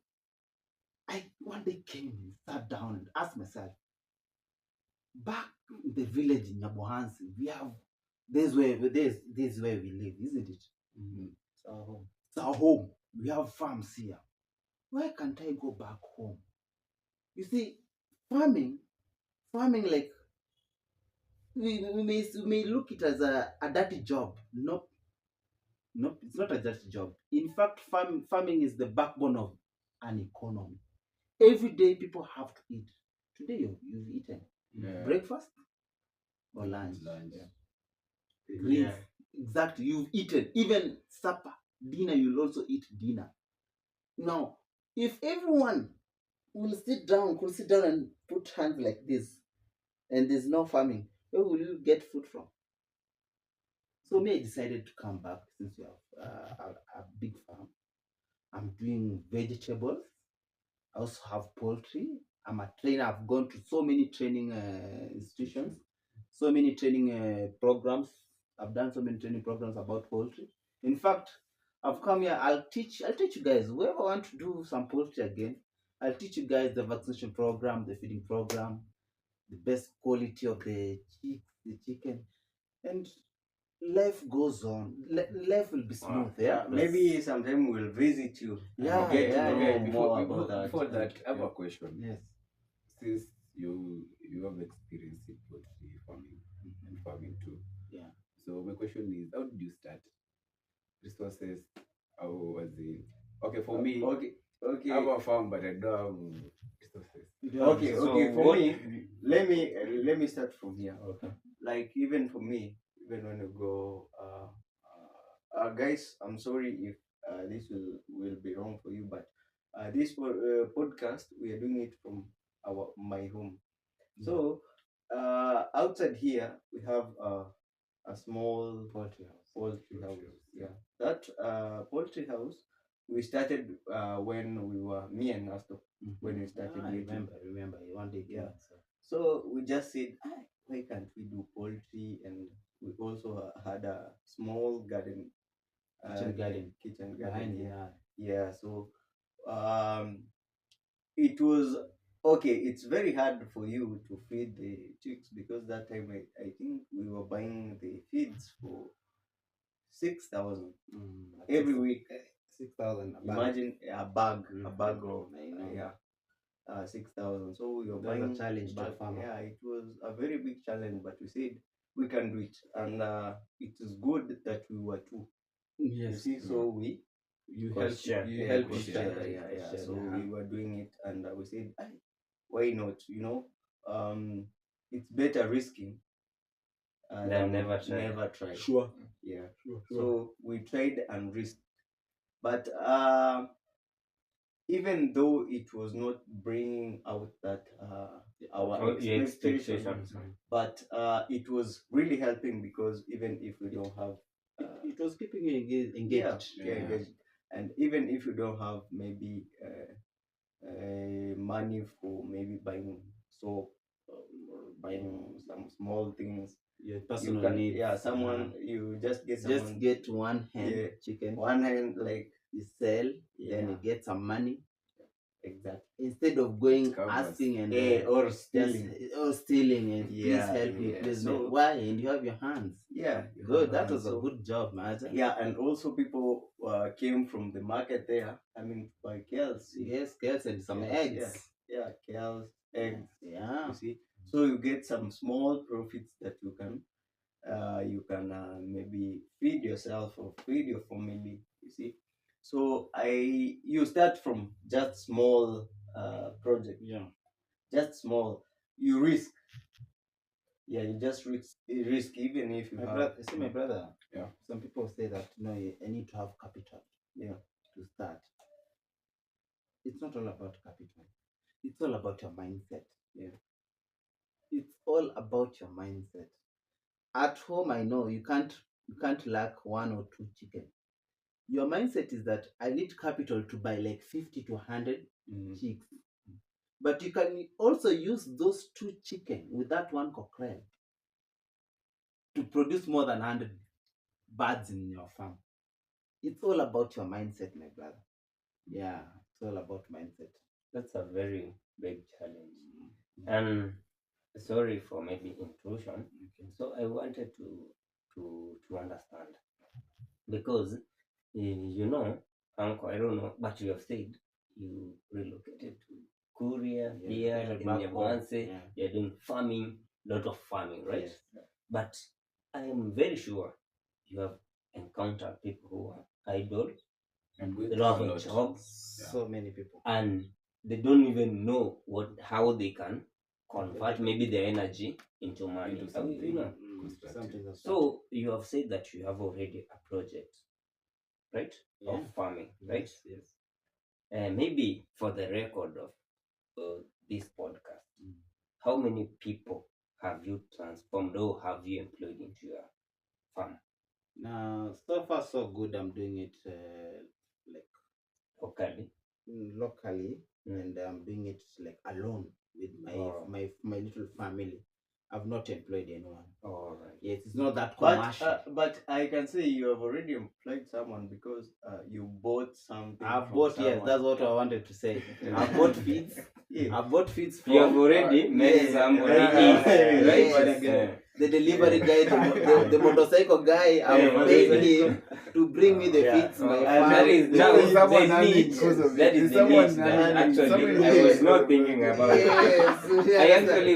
I one day came and sat down and asked myself, back in the village in Nyabohansi, we have this is where we live, isn't it? It's our home. It's our home. We have farms here. Why can't I go back home? You see, farming, like we may look it as a dirty job. Nope, it's not a dirty job. In fact, farming is the backbone of an economy. Every day people have to eat. Today you've eaten Yeah. breakfast or lunch. Lunch. Greens. Yeah. Exactly. You've eaten. Even supper, dinner, you'll also eat dinner. Now, if everyone could sit down and put hands like this, and there's no farming, where will you get food from? So me, I decided to come back since we have a big farm. I'm doing vegetables. I also have poultry. I'm a trainer. I've gone to so many training institutions, so many training programs. I've done so many training programs about poultry. In fact, I've come here. I'll teach you guys. Whoever want to do some poultry again, I'll teach you guys the vaccination program, the feeding program, the best quality of the chicken, and life goes on. Life will be smooth. Yeah, maybe sometime we'll visit you. Yeah, Okay, yeah, okay. yeah. Before, more before, about that. before that, I have Yeah. a question. Yes. Since you have experience in poultry farming and farming too. Yeah. So my question is, how did you start? Resources? How was it? Okay, for me, Okay. I have a farm, but I don't have resources. Okay. So Okay. For what- me, let me start from here. Okay. Like even for me, even when you go, guys, I'm sorry if this will be wrong for you, but this podcast we are doing it from my home. So outside here we have a small Poultry house. poultry house. Yeah, that poultry house we started when we were me and Nasto when we started I meeting. remember. One day, Yeah. so. So we just said, "Ah, why can't we do poultry?" And we also had a small garden, Kitchen garden kitchen behind garden. the Yeah, yard. yeah. So it was okay. It's very hard for you to feed the chicks because that time I think we were buying the feeds for 6,000 every week. 6,000. Imagine a bag of I know. yeah. 6,000. So we were That's a buying challenge to a bag. farmer. Yeah, it was a very big challenge, but we said we can do it, and it is good that we were two. You Yes. see, so we You help- help. you help we each share, other. yeah. So we were doing it, and we said, "Ah, why not? It's better risking Than never try. Never try. Sure. Yeah. Sure. So we tried and risked, but even though it was not bringing out that our Your expectations, expectation. but it was really helping because even if we don't have It was keeping you engaged. yeah, engaged. And even if you don't have maybe money for maybe buying soap or buying some small things, Your you personal can needs. someone you just get someone Just get one hen Yeah. chicken. one hand like You sell, then you Yeah. get some money exactly instead of going covers. asking and or just stealing. stealing and please Yeah, help me, yeah. please So- why? And you have your hands. Yeah, you Good. have That hands. was a So- good job, Maja. Yeah, and also people came from the market there. I mean, by kales. Yes, girls and some Yes, eggs. Yeah, kales, eggs. Yeah. You see, So you get some small profits that you can maybe feed yourself or feed your family. You see, so you start from just small project, Yeah. just small. You risk, yeah, you just risk even if you My have. brother, see, my brother. Yeah. Some people say that no, I need to have capital. Yeah. To start. It's not all about capital. It's all about your mindset. Yeah. It's all about your mindset. At home, I know you can't lack one or two chicken. Your mindset is that I need capital to buy like 50 to 100 chicks. But you can also use those two chicken with that one cockerel to produce more than 100 birds in your farm. It's all about your mindset, my brother. Yeah, it's all about mindset. That's a very big challenge. And sorry for maybe intrusion. So I wanted to understand because you know, Uncle, I don't know, but you have said you relocated to Korea Yeah, here relocated in back home. Yamanse. Yeah. You're doing farming, lot of farming, right? Yes. But I am very sure you have encountered people who are idle, I'm going they through don't a have a lot. job, So many people. and they don't even know how they can convert maybe their energy into money. Into something. You know. Constructive. Something that's So you have said that you have already a project, right, Yeah. of farming, right? Yes, yes. Maybe for the record of this podcast, how many people have you transformed or have you employed into your farm Now, so far so good. I'm doing it like locally? locally, Mm. and I'm doing it like alone with Oh. my little family. I've not employed anyone. All right. Yes, it's not that But commercial. but I can say you have already employed someone because you bought something. I've from bought, yes, someone. that's what I wanted to say. I've bought feeds. Yeah. I've bought feeds from You have already made yes, somebody yes, eat, right? yes. Yeah. The delivery guy, the motorcycle guy. I've Yeah, paid okay. him to bring me the Yeah. feeds to my And farm. That is now Because someone the earning need. because of That it. is the Someone need that earning- actually someone I earning was not because of thinking it. about. Yes, I actually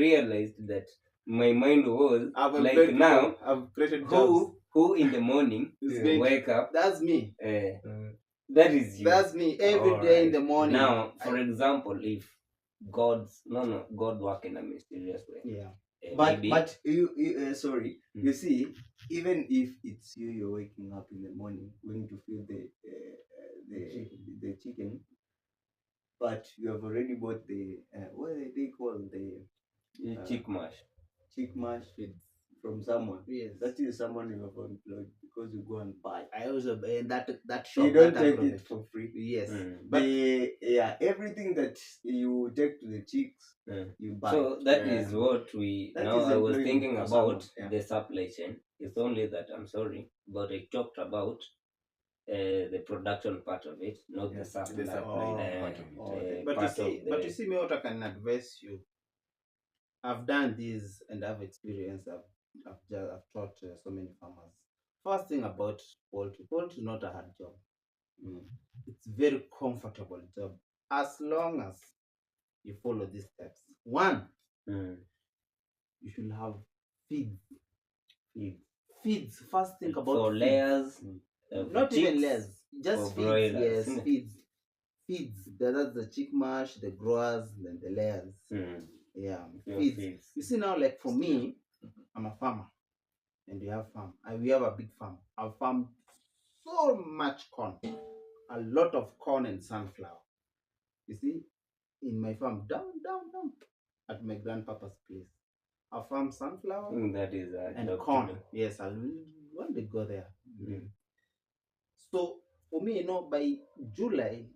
realized that my mind was I've like employed now people. I've created jobs. who in the morning Is going to- wake up. That's me. That is you. That's me every day in the morning. Now, for example, if God work in a mysterious way. Yeah. But maybe, but you sorry, Mm. you see, even if it's you're waking up in the morning going to feed the chicken, but you have already bought the what do they call the chick mash. chick mash Feeds. from someone. Yes. That is someone you have employed because you go and buy. I also in that shop. You don't that take agrovet. it for free. Yes. But everything that you take to the chicks, Mm. you buy. So that is what we That now is I was employing thinking for about someone, yeah. the supply chain. It's only that I'm sorry, but I talked about the production part of it, not the Yes, supply. the supply part of it. okay. But you part see, of the, but you see, me what I can advise you. I've done this and I've experienced. I've taught so many farmers. First thing about poultry. Poultry is not a hard job. It's very comfortable job as long as you follow these steps. One, Mm. you should have feeds. Feeds. Feeds. First think about For feeds. layers, Not even chicks layers, just or feeds. broilers, Yes, isn't it? feeds. Feeds. That's the chick mash, the growers, then the layers. Mm. Yeah, Your feeds. feeds. You see now, like for me, I'm a farmer, and we have farm. We have a big farm. I've farmed so much corn, a lot of corn and sunflower. You see, in my farm, down, at my grandpapa's place, I farm sunflower That is a and job to corn. do. Yes, I'll one day go there. Mm. So for me, by July,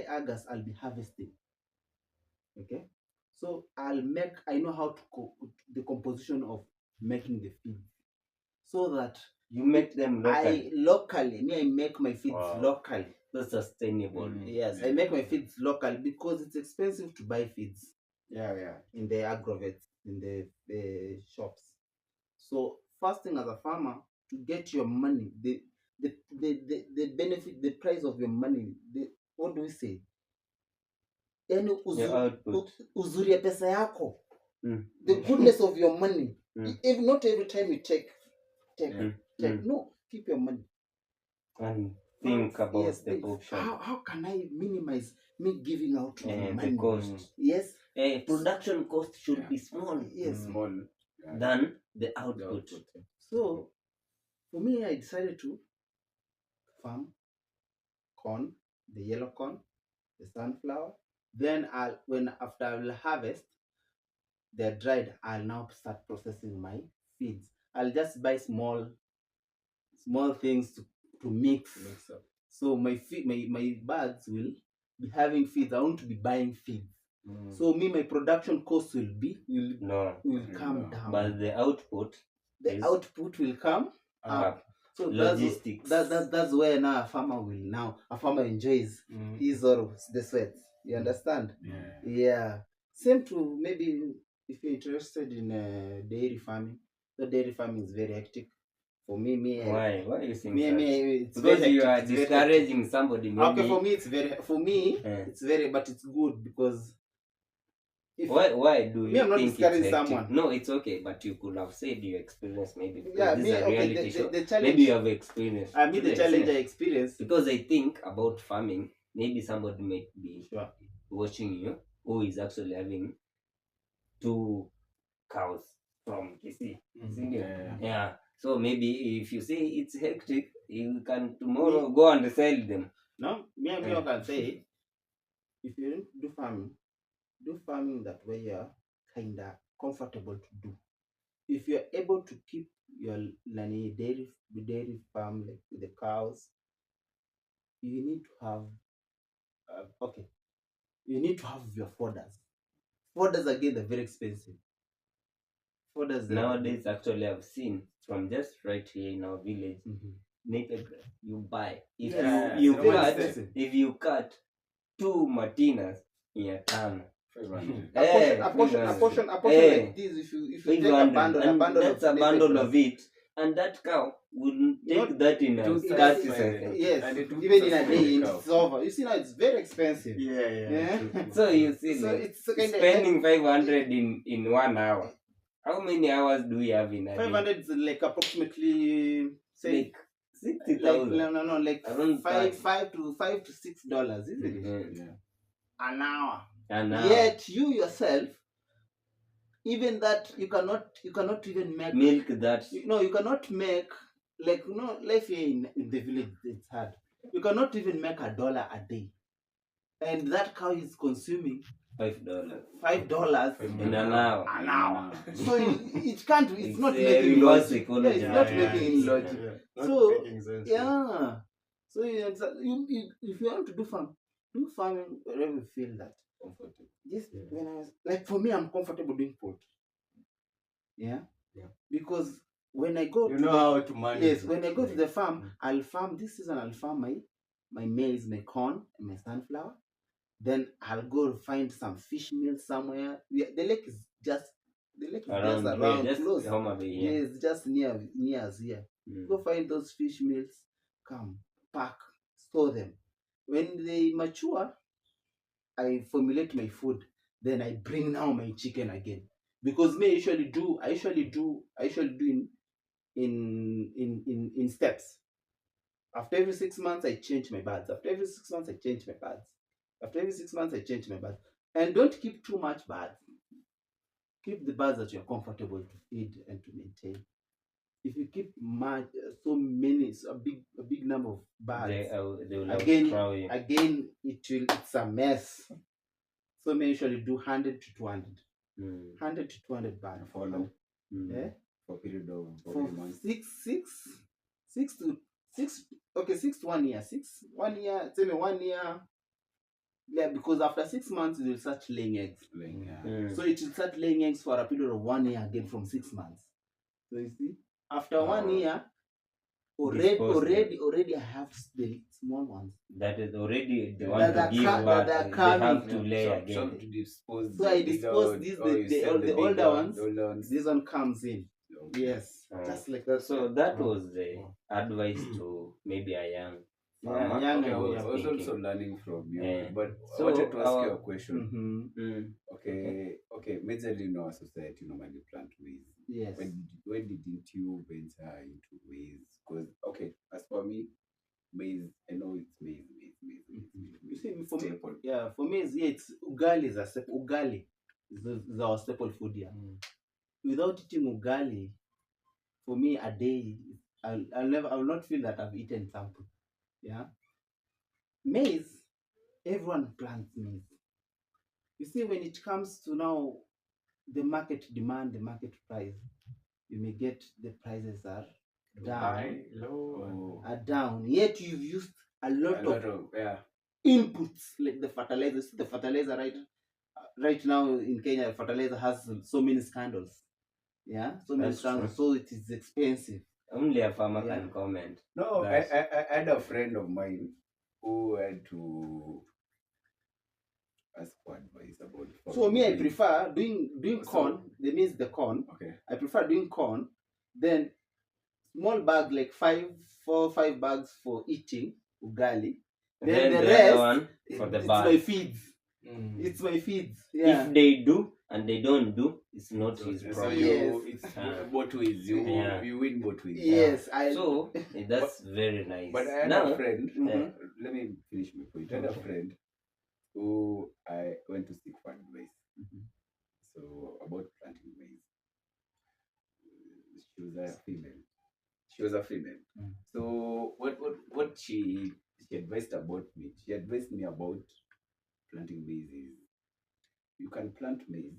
August, I'll be harvesting. Okay, so I know how to the composition of making the feed, so that You make them locally. I make my feeds Wow. locally. That's sustainable. Yes, I make my feeds locally because it's expensive to buy feeds Yeah. in the agrovets, in the shops. So first thing as a farmer, to get your money, the benefit, the price of your money, what do we say? Yani Your output. uzuri ya pesa yako The goodness of your money. Mm. If not every time you take, Mm. no, keep your money. And think about Yes, the option how can I minimize me giving out my and money? the cost. Yes, Production cost should Yeah. be small yes. Small. Yeah. than the The output. output, yeah. So for me, I decided to farm corn, the yellow corn, the sunflower. Then after I will harvest, they're dried, I'll now start processing my feeds. I'll just buy small things to mix. Mix up. So my birds will be having feeds. I want to be buying feeds. So my production cost will No, come down. but the output The is output will come up. up. So Logistics. that's where now a farmer enjoys his or the sweat. You understand? Yeah. Yeah. Same to maybe if you're interested in dairy farming. The dairy farming is very hectic. For me, Why? Why you think me, such? it's Because very you are hectic, it's very discouraging somebody. Maybe. Okay, for me Eh. it's very, but it's good because if Why do Me, you I'm not think it's discouraging hectic? someone. No, it's okay, but you could have said your experience maybe because Yeah, this me, is a okay, reality show. the challenge. Maybe you have experience. I mean, the Yes, challenge yes. I experienced. Because I think about farming, maybe somebody might be Sure. watching you who is actually having 2 cows from Kisii. Yeah. So maybe if you say it's hectic, you can tomorrow go and sell them. No, me, I can say, if you don't do farming that way you're kinda comfortable to do. If you're able to keep your dairy farm, like with the cows, you need to have okay. You need to have your fodders. Fodders again, they're very expensive. Fodders Nowadays, actually, I've seen from just right here in our village, native grass you buy. If Yes, you very cut, expensive. if you cut 2 Martinas in a ton, 500. A portion like this. If you take a 500, bundle, and that's a native bundle grass. of it, and that cow would take Not- that in a Two 30 sides, seconds. Yes, And it even in a looks day, like it's over. You see now, it's very expensive. Yeah. So you see, So like, it's kind of spending 500 in 1 hour. How many hours do we have in a day? 500 is like approximately say Like 60,000. no, like Around $5 to $6, isn't it? Yeah. An hour. And now, Yet you yourself, even that you cannot even make milk that. you cannot make like life here in the village, it's hard. You cannot even make $1 a day, and that cow is consuming $5 $5 in an hour. an hour. So it can't. It's not a making reverse logic. psychology. Yeah, it's not making any logic. Not So, making sense. Yeah. So if you want to do farming wherever you feel that comfortable. Yes. When I was like, for me, I'm comfortable doing poultry. Yeah. Because when I go, You know how to manage. yes, when I go to the farm, I'll farm this season. I'll farm my maize, my corn, and my sunflower. Then I'll go find some fish meal somewhere. The lake is just Around around here, just close. Homa Bay, yeah. Yes, just near us here. Go find those fish meals, come, pack, store them. When they mature, I formulate my food. Then I bring now my chicken again. Because I usually do in steps. After every 6 months, I change my birds. After every 6 months, I change my birds. After every 6 months, I change my birds. And don't keep too much birds. Keep the birds that you're comfortable to feed and to maintain. If you keep a big number of birds, They will again, outcrow you. it's a mess. So I usually do 100 to 200. 100 to 200 birds. For long? Yeah. For a period of For 4 months. 6 to 1 year. 1 year, tell me 1 year. Yeah, because after 6 months, it will start laying eggs. So it will start laying eggs for a period of 1 year again from 6 months. So you see, after 1 year, already I have the small ones. That is already the That one to are give that birth. are They coming. have to lay Some again. to dispose. So I dispose these, the older ones. The older ones. This one comes in. Yes, just like that. So that was the advice to maybe a young farmer. young Okay, I and was young. also thinking. learning from you, Eh, but I so wanted to ask you our a question. Mm-hmm. Okay. Majorly in our society, normally plant maize. Yes. When didn't you venture into maize? Because as for me, maize, I know it's maize. You see, It's for me, staple. for me, it's ugali is a staple. Ugali is our staple food here. Without eating ugali, for me, a day, I will not feel that I've eaten something. Yeah. Maize, everyone plants maize. You see, when it comes to now the market demand, the market price, you may get the prices are down, High, low. Oh, are down. Yet you've used a lot a lot of of inputs like the fertilizer. See the fertilizer right now in Kenya, fertilizer has so many scandals. Yeah, so many That's scandals. true. So it is expensive. Only a farmer Yeah. can comment. No, Guys. I had a friend of mine who had to ask for advice about So me, I farming. prefer doing So- corn. That means the corn. Okay. I prefer doing corn. Then small bag like 4 or 5 bags for eating ugali. Then the other rest one for the it's bag. my feeds. Mm. It's my feeds. Yeah. If they do and they don't do, it's not his So problem. Yes. it's Ah. both ways. You Yeah. you win both ways. Yes, I. So that's very nice. But I had Now, a friend. Mhm. Let me finish my point. I had a Okay. friend who I went to seek for advice. Mhm. So about planting maize. She was a female. She was a female. Mm. So what she advised about me. She advised me about planting maize is you can plant maize.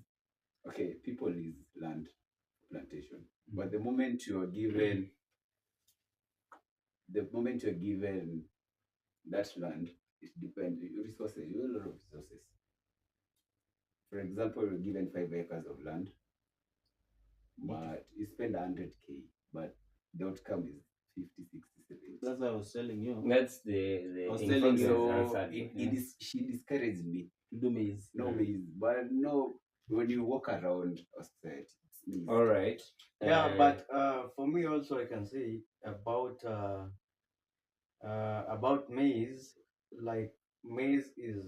Okay, people is land plantation. But the moment you're given that land, it depends resources, you have a lot of resources. For example, you're given 5 acres of land, but you spend 100K, but the outcome is 50, 60, 70. That's what I was telling you. that's the I was in telling fact, you. there's So answered. she discouraged me. To do maize. No maize, but no, when you walk around a society, it's maize. All right. Yeah, but for me also I can say about maize. Like maize is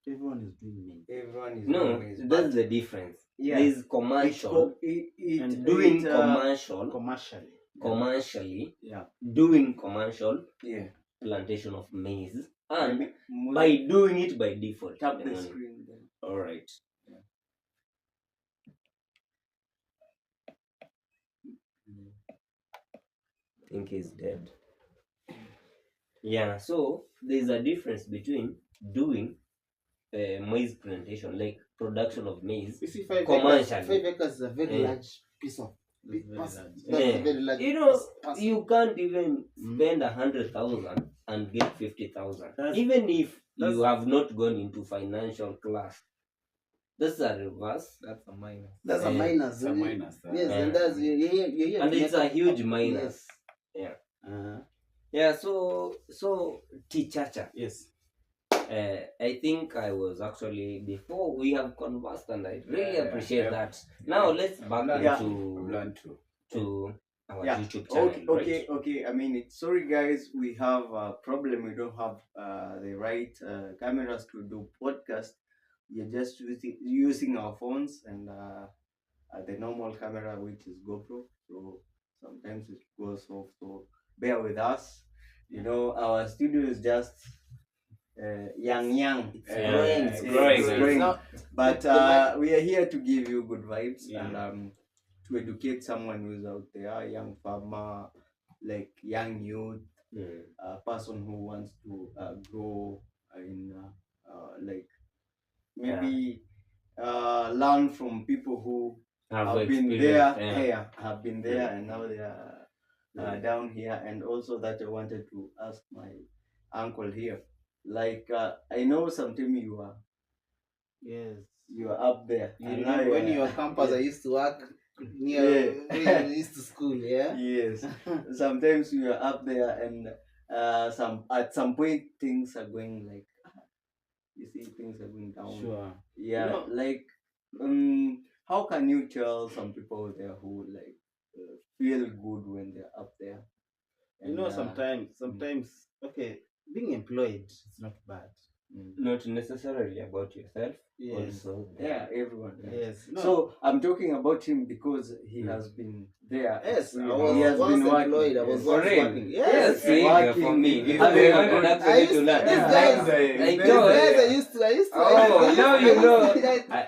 Everyone is doing maize. everyone is no, doing maize. that's but the difference. yeah, There's commercial and doing commercial Commercially. commercially, yeah, doing commercial yeah. plantation of maize, and Maybe by doing it by default. tap the the money. screen then. All right. I think he's dead. Yeah, so there's a difference between doing maize plantation, like production of maize. You see, 5 Commercially. acres. 5 acres is a very Yeah. large piece of. That's very That's large. Yeah. a very large. You know, piece. you can't even Mm. spend 100,000 and get 50,000, That's- even if that's- you have not gone into financial class. That's a reverse, That's a minus. That's a Yeah. minus. It's a minus. Yes, and that's you hear and to it's make a up- huge minus. Yes. Yeah. Yeah. So Tichacha. Yes. I think I was actually before we have conversed, and I really Yeah, appreciate yeah. that. Now let's back Yeah. I've into learned to. our Yeah. YouTube channel. Okay. Right? Okay. I mean, sorry guys, we have a problem. We don't have the right cameras to do podcast. We are just using our phones and the normal camera, which is GoPro. So sometimes it goes off. So bear with us. You know, our studio is just young. It's Yeah, growing. it's growing, It's man. not- But the we are here to give you good vibes Yeah. and to educate someone who's out there, young farmer, like young youth, Hmm. a person who wants to grow in like maybe learn from people who have been there, experienced, have been there, and now they are down here. And also that I wanted to ask my uncle here, like I know sometime Yes. you are up there. You and now remember when you you are- were campus, I yes. used to work near where you used to school, yeah? Yes. Sometimes you are up there, and at some point things are going like you see things are going down. Sure. Yeah, You know- like how can you tell some people there who like feel good when they're up there? You know, And, sometimes, okay, being employed is not bad. Not necessarily about yourself. Yes. Also, Yeah, everyone. Yes. No. So I'm talking about him because he Mm. has been there. Yes, I He was has once been working. employed. I was Yes. For once real? working. Yes. Yes. See, Working for me, is I've very wanted good. actually to I learn. used- Yeah. Like These George. guys I used to. Oh, now you know.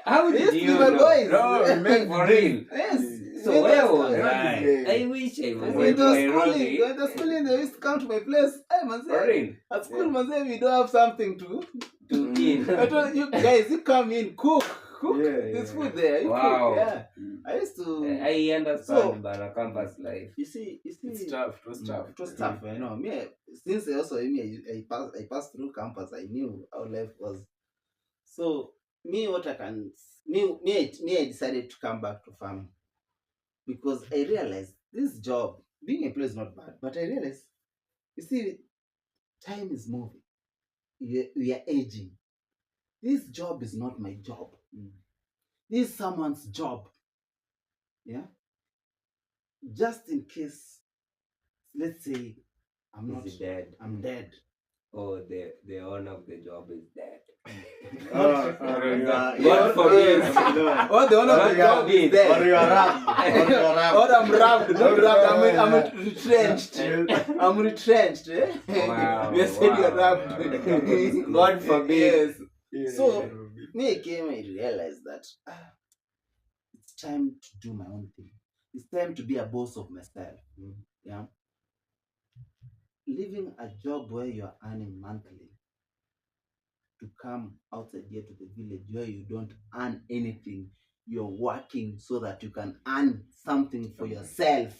How They did used to you be my know? boys. No, man. For real. Yes. So when where I was was coming- I? I wish I was When in they were Nairobi. schooling, they used to come to my place. Hey, man, For real. at school, man, we don't have something to. To eat. I told you guys, you come in, cook. Yeah, There's yeah. food there. You Wow. cook. Yeah. I used to. I understand So- Bana campus life. You see. It's tough. It was tough. It was tough, you know. Me, since I passed through campus, I knew how life was. So I decided to come back to farming because I realized this job, being employed is not bad, but I realized, you see, time is moving. We are aging. This job is not my job. This is someone's job. Yeah. Just in case, let's say, Is dead. I'm dead. Or the owner of the job is dead. God forbid. Or the owner of the job is dead. Or you are wrapped. Or I'm wrapped. Not wrapped. I'm retrenched. I'm retrenched. Eh? Wow, We are saying you're wow, wrapped. wow. God forbid. Yes. So, me came and realized that it's time to do my own thing. It's time to be a boss of myself. Yeah. Leaving a job where you are earning monthly to come outside here to the village where you don't earn anything, you're working so that you can earn something for yourself.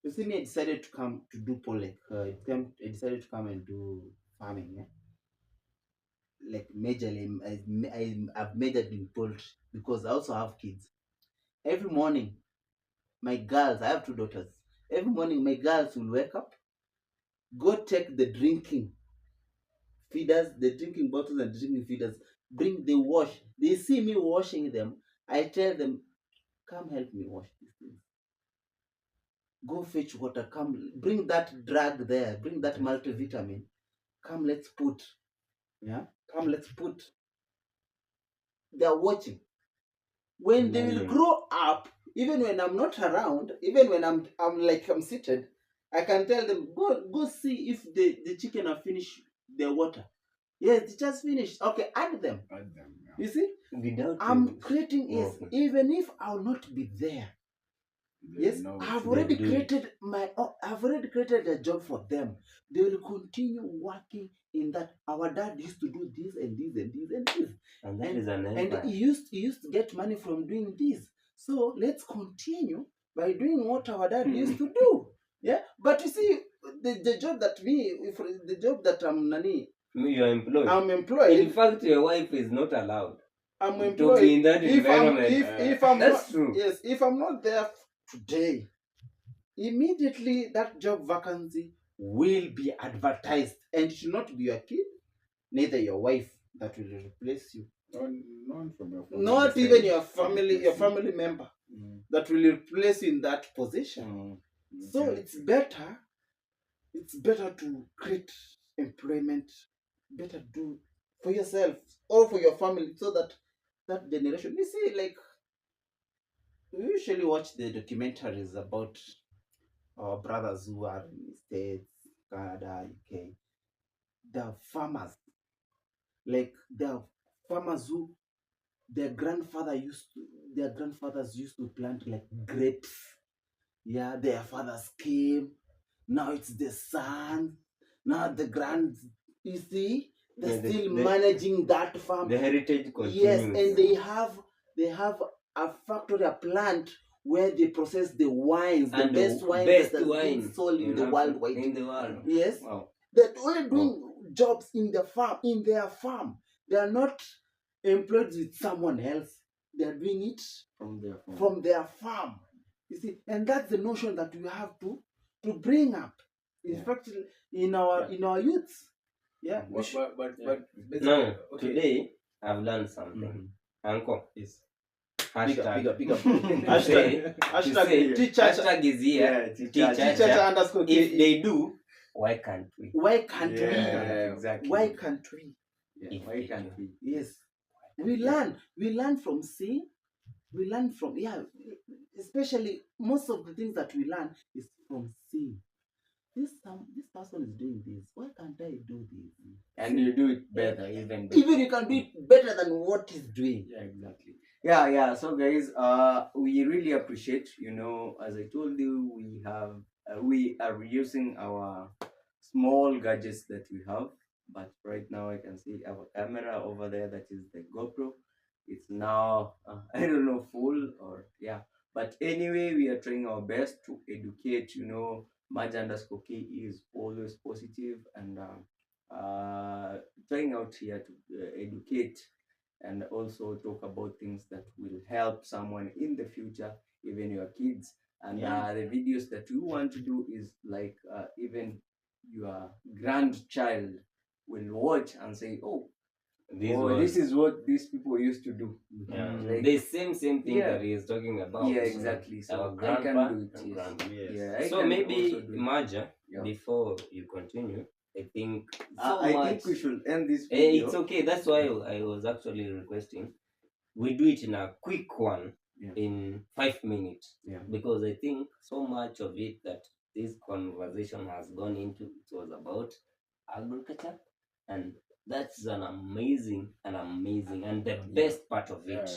You see, me, I decided to come to do polek. I decided to come and do farming. Yeah? Like majorly, I've majored in poultry because I also have kids. Every morning, my girls, I have 2 daughters. Every morning, my girls will wake up, go take the drinking feeders, the drinking bottles and drinking feeders, they wash. They see me washing them. I tell them, come help me wash these things. Go fetch water, come, bring that drug there, bring that multivitamin. Come, let's put. They're watching. When they will grow up, even when I'm not around, even when I'm seated, I can tell them, go see if the chicken have finished their water. Yes, they just finished. Okay, add them. Yeah. You see, Without I'm creating Okay. even if I'll not be there. Yes, I've already created a job for them. They will continue working in that. Our dad used to do this and this and this and this. And that is an And empire. he used to get money from doing this. So let's continue by doing what our dad used to do. Yeah. But you see, the job that You are employed. I'm employed. In fact, your wife is not allowed I'm to employed. be in that environment. If I'm That's not, true. yes, if I'm not there today, immediately that job vacancy will be advertised, and it should not be your kid, neither your wife that will replace you. None from your family. Not even your family member that will replace you in that position. So it's better to create employment, better do for yourself or for your family, so that generation. You see, like, we usually watch the documentaries about our brothers who are in the States, Canada, UK. They're farmers. Like, they're farmers who their grandfathers used to plant like grapes. Yeah, their fathers came. Now it's the son. Now the grand. You see, they're still managing that farm. The heritage continues. Yes, and they have a factory, a plant where they process the wines, the And best wine best that has wine been sold in the world wide. In the world. Yes, Wow. they're only doing jobs in their farm. They are not employed with someone else. They are doing it from their farm. You see, and that's the notion that we have to bring up. In fact, in our youths. Yeah. But Now, today I've learned something. Uncle, Yes. hashtag. Big up. Hashtag Hashtag teacher. Hashtag is here. Yeah, Teacher. Teacher underscore If KE. they do, Why can't we? Why can't Yeah, we? exactly. Why can't we? Yeah, If why we can't do. we? Yes. We learn from seeing. We learn from, especially most of the things that we learn is from seeing. This person is doing this. Why can't I do this? And you do it better, even better. Even you can do it better than what he's doing. Yeah, exactly. Yeah. So, guys, we really appreciate. As I told you, we are reusing our small gadgets that we have. But right now, I can see our camera over there. That is the GoPro. It's now I don't know, full or yeah. But anyway, we are trying our best to educate. Maj_K is always positive and trying out here to educate and also talk about things that will help someone in the future, even your kids. And Yeah. the videos that we want to do is like even your grandchild will watch and say, "Oh, this is what these people used to do." Yeah, Like, the same thing yeah. that he is talking about. Yeah, exactly. So Our I grandpa can do it. and Yes. grandma. Yes. Yeah, I So can also maybe, do it. Maja, Yeah. before you continue, I think so I much. think we should end this video. It's okay. That's why I was actually requesting we do it in a quick one, Yeah. in 5 minutes, Yeah. because I think so much of it that this conversation has gone into, it was about agriculture, and that's an amazing and the best part of it.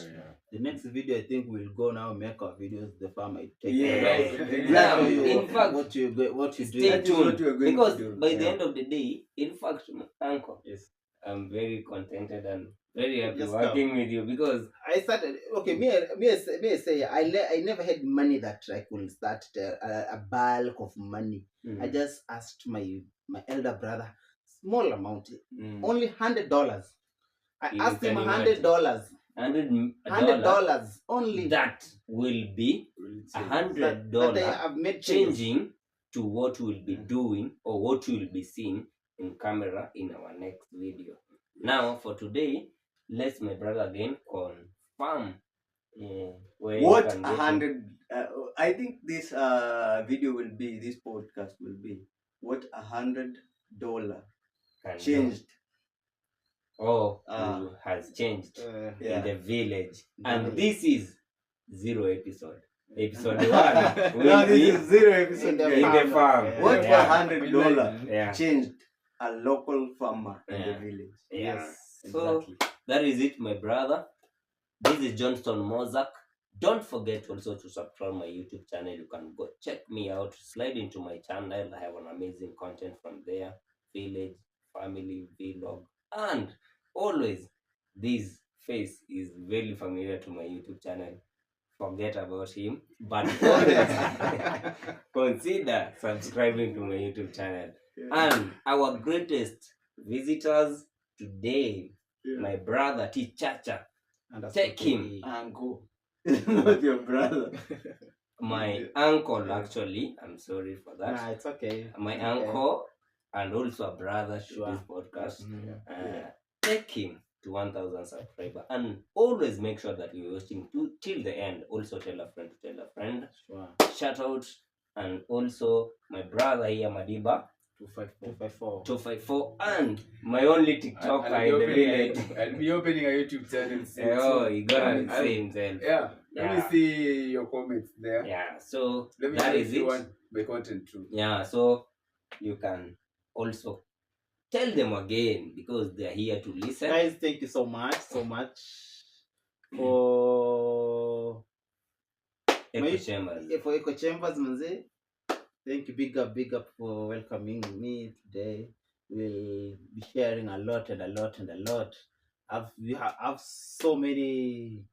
The next video, I think we'll go now make our videos. The farm I take. Yeah, We'll exactly. show you In fact, what you do. Stay That is what tuned, we are going because to do. by the Yeah. end of the day, in fact, uncle, Yes. I'm very contented and very happy Just working with you, because I started. Okay, me say I never had money that I could start a bulk of money. I just asked my elder brother small amount, only $100. I You asked him can $100. $100 only. that will be That $100 I have made changes. changing to what we'll be doing or what you'll be seeing in camera in our next video. Now, for today, let's my brother again confirm where What you can get 100? I think this video will be, this podcast will be what $100 can do. changed. Or who has changed Yeah. in the village. And Village. this is 0 episode. Episode 1 will No, this be is 0 episode. In the guys. in the farm. What Yeah. $100 Yeah. changed a local farmer in the Yeah. village? Yes. Yeah, So exactly. that is it, my brother. This is Johnston Mozak. Don't forget also to subscribe my YouTube channel. You can go check me out. Slide into my channel. I have an amazing content from there. Village, family, vlog. And always, this face is very familiar to my YouTube channel. Forget about him. But always consider subscribing to my YouTube channel. And our greatest visitors today, my brother Tichacha. Take him. Uncle. Not your brother. My uncle, actually. I'm sorry for that. Nah, it's okay. My Okay. uncle and also a brother to Sure. this podcast. Mhm. Take him to 1,000 subscribers, and always make sure that you're watching till the end. Also tell a friend to tell a friend. Sure. Shout out, and also my brother here, Madiba 254. 254, and my only TikToker in the village. I'll be opening a YouTube channel soon. Oh, he gotta I'll- say himself. Yeah, let me Yeah. see your comments there. Yeah, so Let me that know is if you it. want my content too. Yeah, so you can also tell them again, because they are here to listen. Guys, thank you so much for Echo Chambers. for Echo Chambers, manze. Thank you, big up for welcoming me today. We'll be sharing a lot. We have so many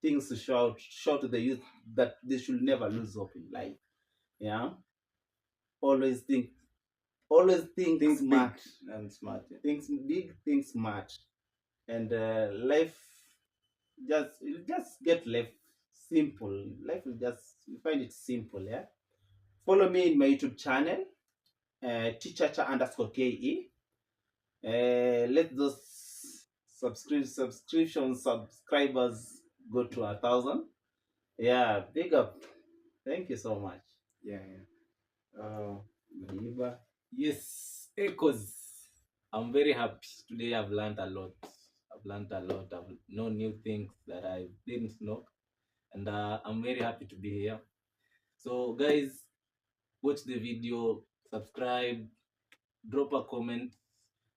things to show to the youth that they should never lose hope in life. Yeah. Always think Think smart. big and smart. Yeah. Things big, think smart. And life just get life simple. Life will just, you find it simple. Yeah. Follow me in my YouTube channel, teacher_ke. Let those subscribers go to 1,000. Yeah, big up. Thank you so much. Yeah. Madiba. Yes, Echoes. I'm very happy. Today I've learned a lot. I've known new things that I didn't know. And I'm very happy to be here. So, guys, watch the video, subscribe, drop a comment,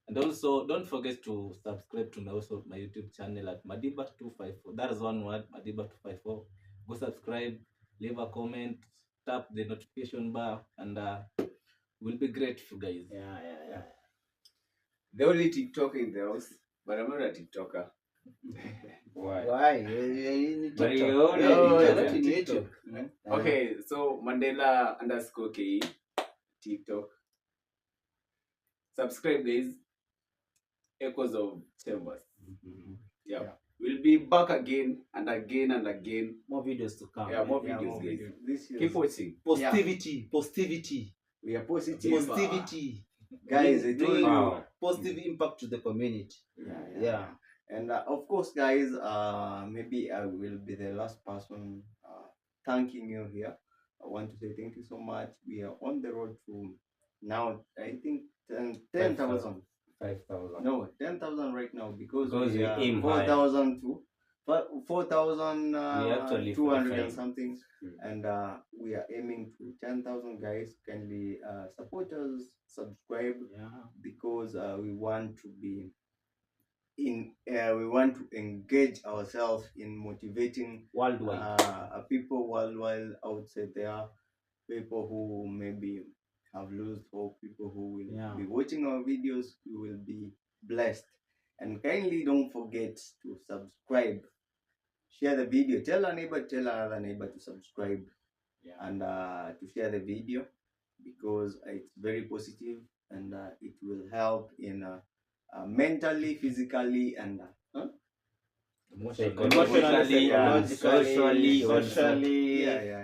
and also don't forget to subscribe to my YouTube channel at Madiba254. That is one word, Madiba254. Go subscribe, leave a comment, tap the notification bar, and we'll be grateful, guys. Yeah. The only TikTok in the house, but I'm not a TikToker. Why? You're in But TikTok. you already No, you're TikTok. not in YouTube. Okay, so Mandela underscore KE TikTok. Subscribe, guys. Echoes of Chambers. Yeah. We'll be back again and again and again. More videos to come. Yeah, more Yeah, videos, more guys. videos. This is, Keep watching. Positivity. we are positive. Positivity. Guys, Bring Wow. positive impact to the community. Yeah. And of course, guys, maybe I will be the last person thanking you here. I want to say thank you so much. We are on the road to now, I think 10,000. 5,000. No, 10,000 right now because Because we we are aim 4,000 to 4,000 We actually 200 and 45. something. Mm. And we are aiming to 10,000 guys. Kindly support us, subscribe Yeah. because we want to be we want to engage ourselves in motivating Worldwide. people worldwide outside there, people who maybe have lost hope, people who will be watching our videos, you will be blessed. And kindly don't forget to subscribe, share the video, tell another neighbor to subscribe and to share the video because it's very positive and it will help in mentally, physically, and Psychologically, Psychologically, socially, also. socially. yeah.